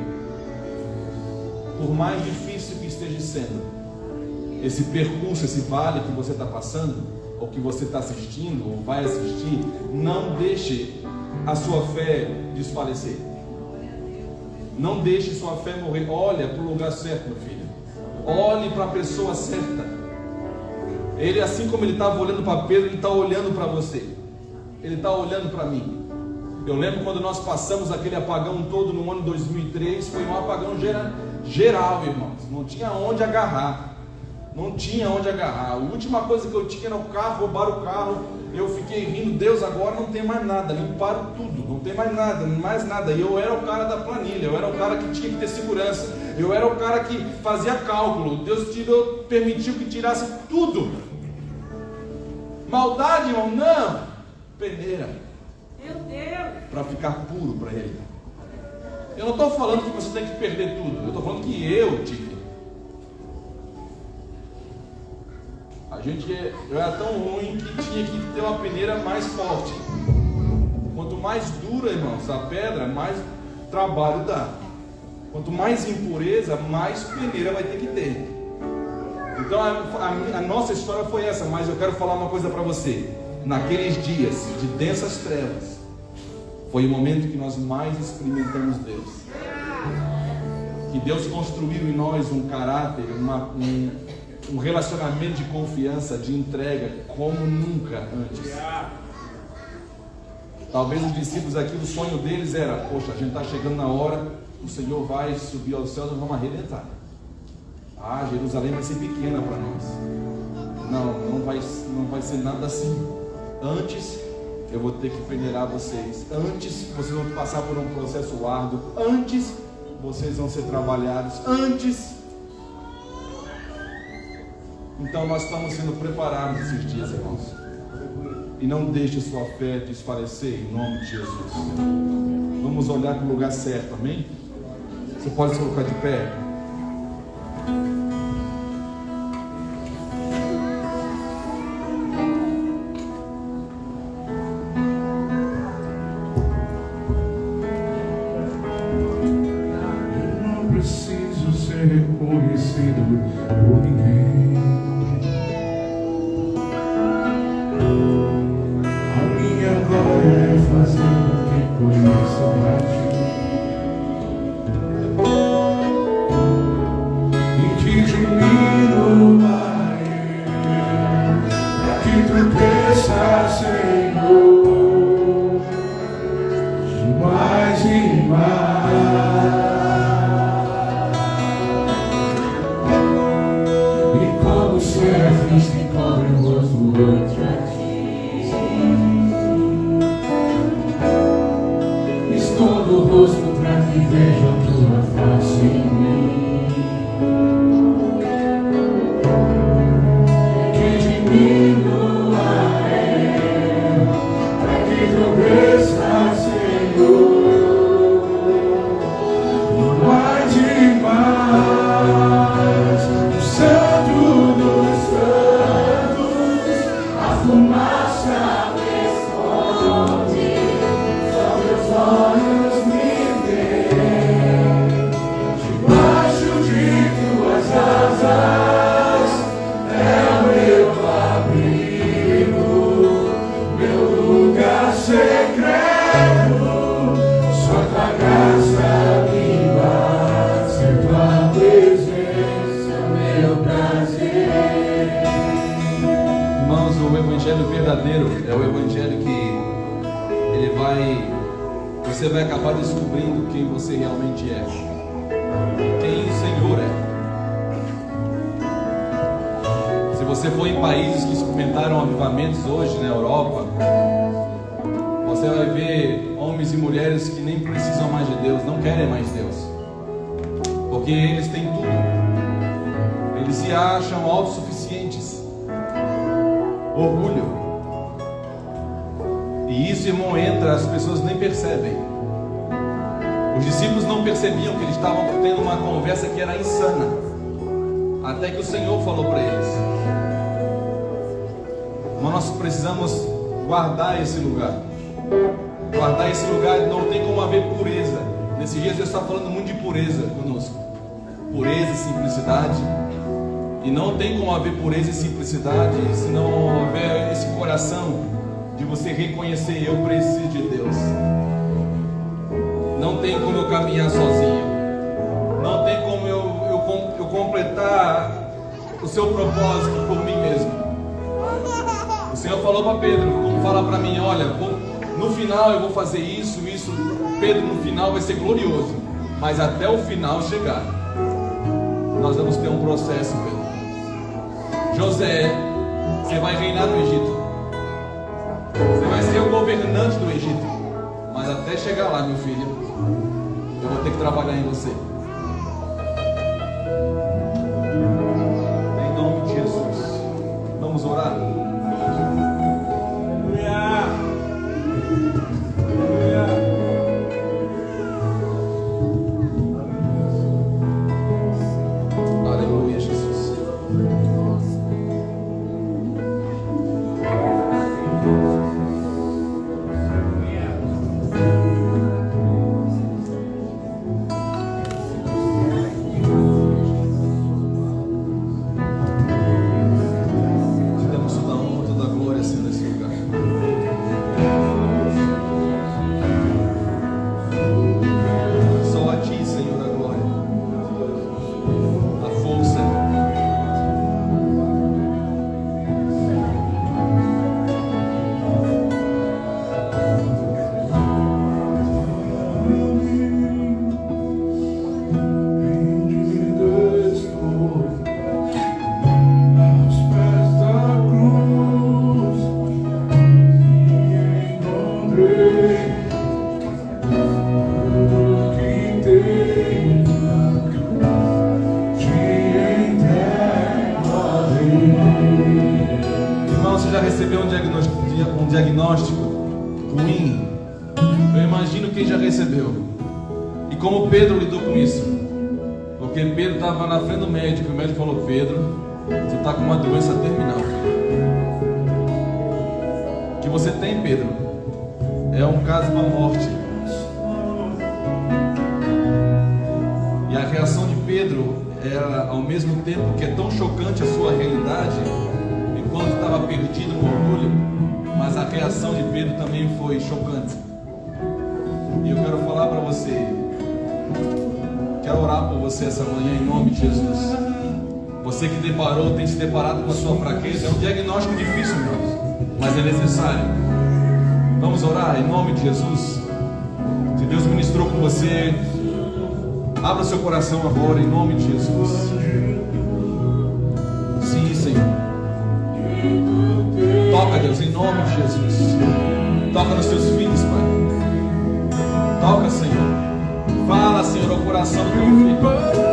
Por mais difícil que esteja sendo esse percurso, esse vale que você está passando, ou que você está assistindo, ou vai assistir, não deixe a sua fé desfalecer. Não deixe sua fé morrer. Olha para o lugar certo, meu filho. Olhe para a pessoa certa. Ele, assim como ele estava olhando para Pedro, ele está olhando para você. Ele está olhando para mim. Eu lembro quando nós passamos aquele apagão todo no ano 2003. Foi um apagão geral, irmãos. Não tinha onde agarrar. Não tinha onde agarrar. A última coisa que eu tinha era o carro. Roubaram o carro. Eu fiquei rindo. Deus, agora não tem mais nada. Limparam tudo. Não tem mais nada. E eu era o cara da planilha. Eu era o cara que tinha que ter segurança. Eu era o cara que fazia cálculo. Deus permitiu que tirasse tudo. Maldade, irmão? Não. Peneira. Meu Deus. Para ficar puro para Ele. Eu não estou falando que você tem que perder tudo. Eu estou falando que eu tive. A gente era tão ruim que tinha que ter uma peneira mais forte. Quanto mais dura, irmãos, a pedra, mais trabalho dá. Quanto mais impureza, mais peneira vai ter que ter. Então a nossa história foi essa, mas eu quero falar uma coisa para você. Naqueles dias de densas trevas, foi o momento que nós mais experimentamos Deus. Que Deus construiu em nós um caráter, um relacionamento de confiança, de entrega, como nunca antes. Talvez os discípulos aqui, o sonho deles era: poxa, a gente está chegando na hora, o Senhor vai subir aos céus, nós vamos arrebentar. Ah, Jerusalém vai ser pequena para nós. Não vai ser nada assim. Antes eu vou ter que peneirar vocês. Antes vocês vão passar por um processo árduo. Antes vocês vão ser trabalhados. Antes. Então nós estamos sendo preparados esses dias, irmãos. E não deixe sua fé desfalecer em nome de Jesus. Vamos olhar para o lugar certo, amém? Você pode se colocar de pé? Não preciso ser reconhecido por ninguém. É fazer o que conheço a ti e te diminuo, para que tu cresças, Senhor, de mais e mais. E como serafins que cobrem o rosto ante a ti, todo o rosto para que veja a tua face em mim. Que diminua para que tu cresças, Senhor, mais e mais. O Santo dos Santos, a fumaça responde. Olhos me veem, debaixo de tuas asas, é o meu abrigo, meu lugar secreto, só tua graça me basta, tua presença, meu prazer. Irmãos, o evangelho verdadeiro é o evangelho que você vai acabar descobrindo quem você realmente é, quem o Senhor é. Se você for em países que experimentaram avivamentos hoje na Europa, você vai ver homens e mulheres que nem precisam mais de Deus, não querem mais Deus, porque eles têm tudo, eles se acham autossuficientes, orgulho. E isso, irmão, entra, as pessoas nem percebem. Os discípulos não percebiam que eles estavam tendo uma conversa que era insana, até que o Senhor falou para eles. Mas nós precisamos guardar esse lugar. Guardar esse lugar, não tem como haver pureza. Nesses dias Deus está falando muito de pureza conosco. Pureza e simplicidade. E não tem como haver pureza e simplicidade se não houver esse coração de você reconhecer: eu preciso de Deus. Não tem como eu caminhar sozinho. Não tem como eu completar o seu propósito por mim mesmo. O Senhor falou para Pedro, como fala para mim: olha, no final eu vou fazer isso. Pedro no final vai ser glorioso, mas até o final chegar, nós vamos ter um processo, Pedro. José, você vai reinar no Egito. Você vai ser o governante do Egito. Mas até chegar lá, meu filho, eu vou ter que trabalhar em você. Em nome de Jesus. Vamos orar? Aleluia, Jesus. diagnóstico ruim, eu imagino quem já recebeu. E como Pedro lidou com isso. Porque Pedro estava na frente do médico, e o médico falou: Pedro, você está com uma doença terminal. O que você tem, Pedro, é um caso para a morte. E a reação de Pedro era, ao mesmo tempo que é tão chocante a sua realidade, enquanto estava perdido no orgulho, mas a reação de Pedro também foi chocante. E eu quero falar para você, quero orar por você essa manhã em nome de Jesus. Você que tem se deparado com a sua fraqueza, é um diagnóstico difícil, irmãos, mas é necessário. Vamos orar em nome de Jesus. Se Deus ministrou com você, abra seu coração agora em nome de Jesus. Sim, Senhor. Toca, Deus, em nome de Jesus. Toca nos teus filhos, Pai. Toca, Senhor. Fala, Senhor, ao coração do teu filho.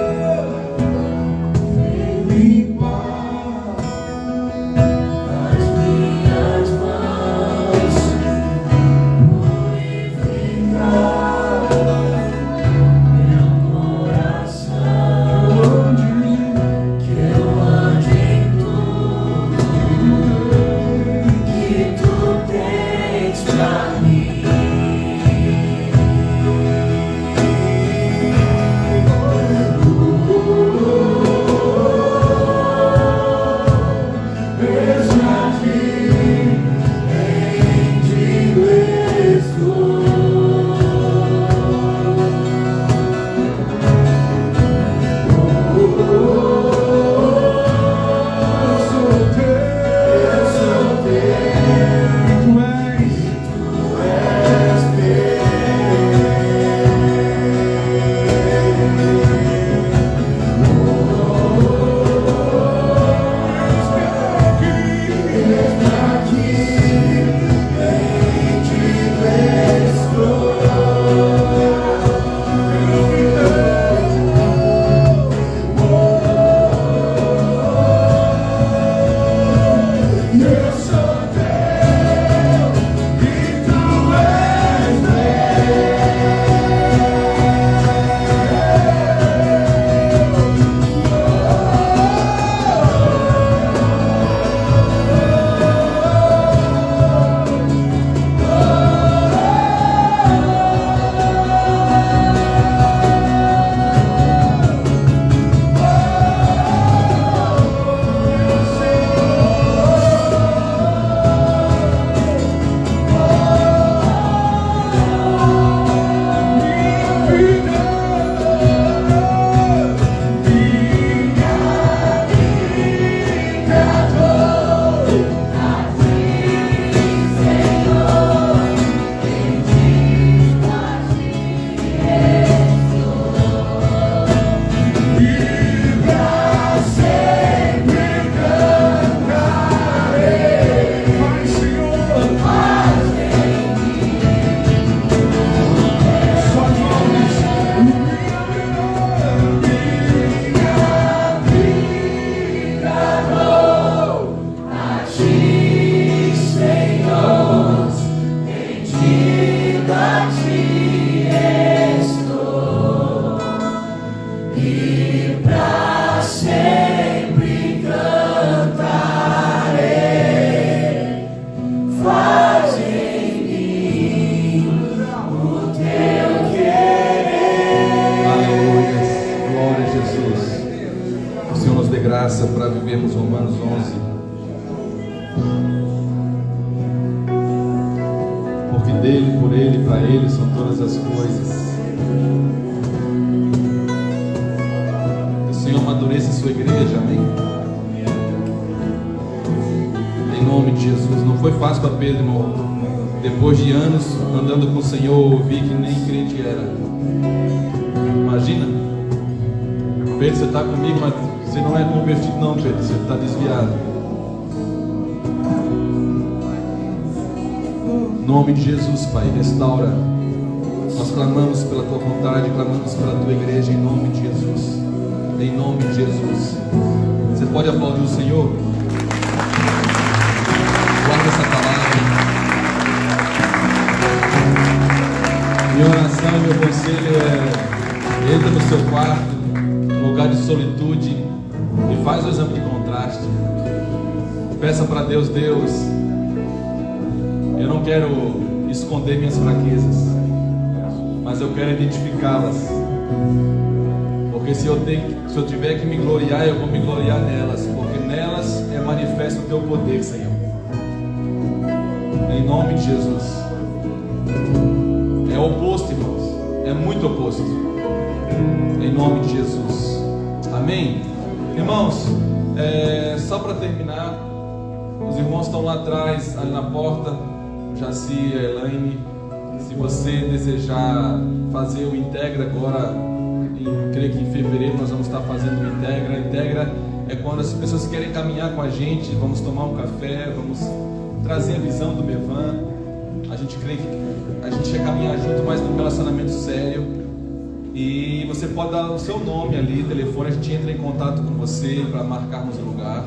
Graça para vivermos Romanos 11, porque dele, por ele, para ele são todas as coisas. Que o Senhor amadureça a sua igreja, amém? Em nome de Jesus. Não foi fácil para Pedro, irmão. Depois de anos andando com o Senhor, eu vi que nem crente era. Imagina, Pedro, você está comigo, mas você não é convertido não, Pedro, você está desviado. Em nome de Jesus, Pai, restaura. Nós clamamos pela Tua vontade, clamamos pela Tua igreja, em nome de Jesus. Em nome de Jesus. Você pode aplaudir o Senhor? Guarda essa palavra. Minha oração e meu conselho é: entra no seu quarto, no lugar de solitude, e faz o exame de contraste. Peça para Deus: Deus, eu não quero esconder minhas fraquezas, mas eu quero identificá-las. Porque se eu tiver que me gloriar, eu vou me gloriar nelas, porque nelas é manifesto o teu poder, Senhor. Em nome de Jesus. É oposto, irmãos. É muito oposto. Em nome de Jesus. Amém? Irmãos, só para terminar, os irmãos estão lá atrás, ali na porta, Jaci e Elaine. Se você desejar fazer o Integra agora, creio que em fevereiro nós vamos estar fazendo o Integra. Integra é quando as pessoas querem caminhar com a gente, vamos tomar um café, vamos trazer a visão do Mevan. A gente crê que a gente quer caminhar junto, mas num relacionamento sério. E você pode dar o seu nome ali, telefone, a gente entra em contato com você para marcarmos o lugar.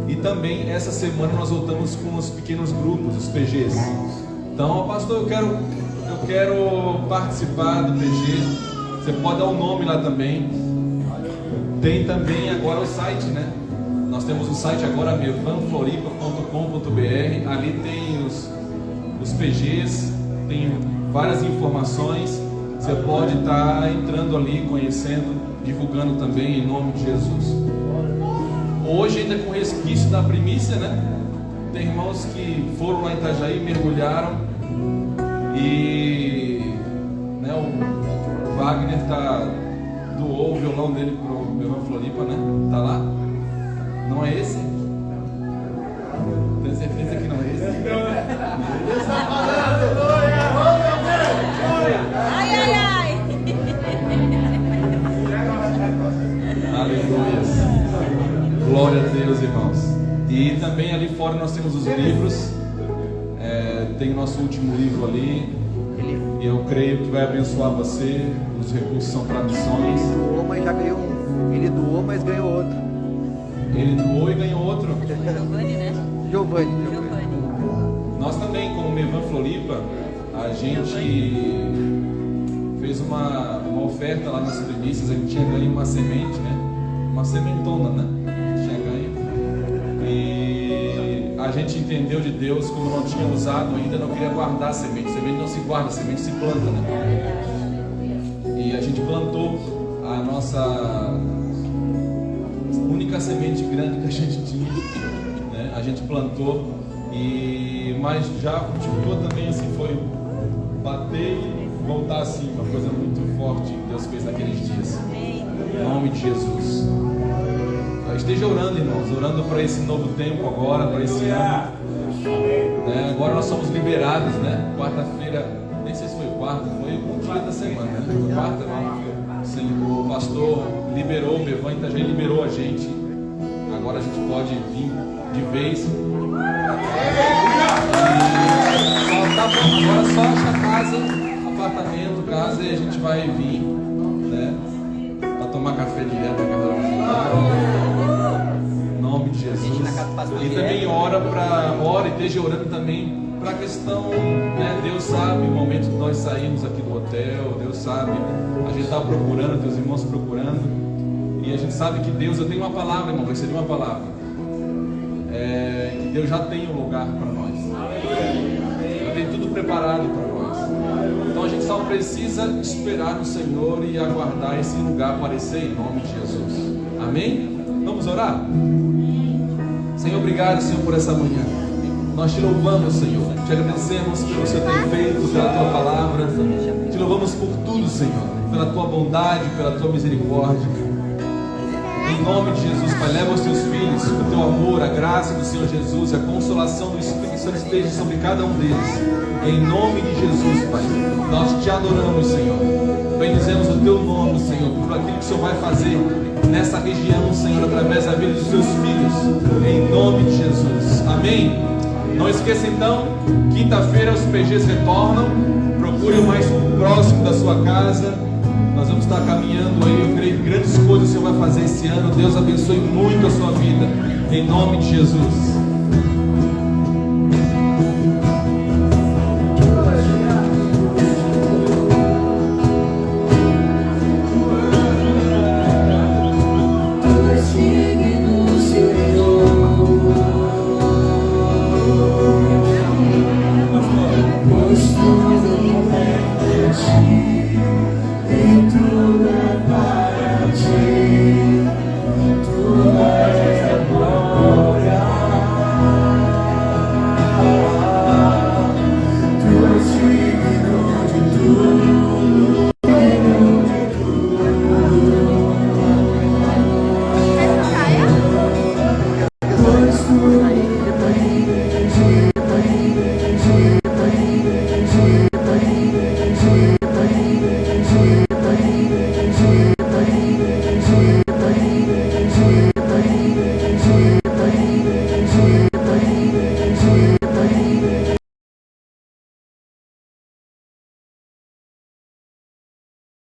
E também essa semana nós voltamos com os pequenos grupos, os PGs. Então, pastor, eu quero participar do PG. Você pode dar o nome lá também. Tem também agora o site, né? Nós temos o site agora, mevanfloripa.com.br. Ali tem os PGs, tem várias informações. Você pode estar entrando ali, conhecendo, divulgando também em nome de Jesus. Hoje ainda com resquício da primícia, né? Tem irmãos que foram lá em Itajaí, mergulharam e, né, o Wagner doou o violão dele pro Mevan Floripa, né? Tá lá? Não é esse? Tem certeza que não é esse? Ai, ai, ai. Aleluia. Glória a Deus, irmãos. E também ali fora nós temos os livros. Tem o nosso último livro ali. E eu creio que vai abençoar você. Os recursos são para missões. Ele doou, mas já ganhou um. Ele doou, mas ganhou outro. Ele doou e ganhou outro. Giovanni, né? Giovanni. Nós também, como Mevan Floripa, a gente fez uma oferta lá nas primícias. A gente tinha ganho uma semente, né? Uma sementona, né? A gente tinha ganho. E a gente entendeu de Deus, como não tinha usado ainda, não queria guardar a semente. Semente não se guarda, semente se planta, né? E a gente plantou a nossa única semente grande que a gente tinha, né? A gente plantou, mas já continuou também assim, foi bater e voltar assim, uma coisa muito forte que Deus fez naqueles dias. Em nome de Jesus. Esteja orando, irmãos, orando para esse novo tempo agora, para esse ano. Né? Agora nós somos liberados, né? Quarta-feira, nem sei se foi quarta, foi um dia da semana, né? Foi quarta, né? O pastor liberou, o Mevan Itajaí liberou a gente. Agora a gente pode vir de vez. Agora só acha casa, apartamento, casa, e a gente vai vir, né? Para tomar café direto na casa da em nome de Jesus. E também ora e esteja orando também para a questão, né? Deus sabe o momento que nós saímos aqui do hotel, Deus sabe, a gente está procurando, teus irmãos procurando, e a gente sabe que Deus, eu tenho uma palavra, irmão, recebi uma palavra, que Deus já tem um lugar para nós, já tem tudo preparado para nós. Então a gente só precisa esperar no Senhor e aguardar esse lugar aparecer em nome de Jesus. Amém? Vamos orar? Senhor, obrigado, Senhor, por essa manhã. Nós te louvamos, Senhor. Te agradecemos pelo que o Senhor tem feito, pela tua palavra. Te louvamos por tudo, Senhor. Pela tua bondade, pela tua misericórdia. Em nome de Jesus, Pai, leva os teus filhos, o teu amor, a graça do Senhor Jesus, a consolação do Espírito Santo esteja sobre cada um deles. Em nome de Jesus, Pai, nós te adoramos, Senhor. Bendizemos o teu nome, Senhor, por aquilo que o Senhor vai fazer nessa região, Senhor, através da vida dos seus filhos. Em nome de Jesus. Amém? Não esqueça então, quinta-feira os PGs retornam. Procure o mais próximo da sua casa. Nós vamos estar caminhando aí. Eu creio que grandes coisas o Senhor vai fazer esse ano. Deus abençoe muito a sua vida. Em nome de Jesus.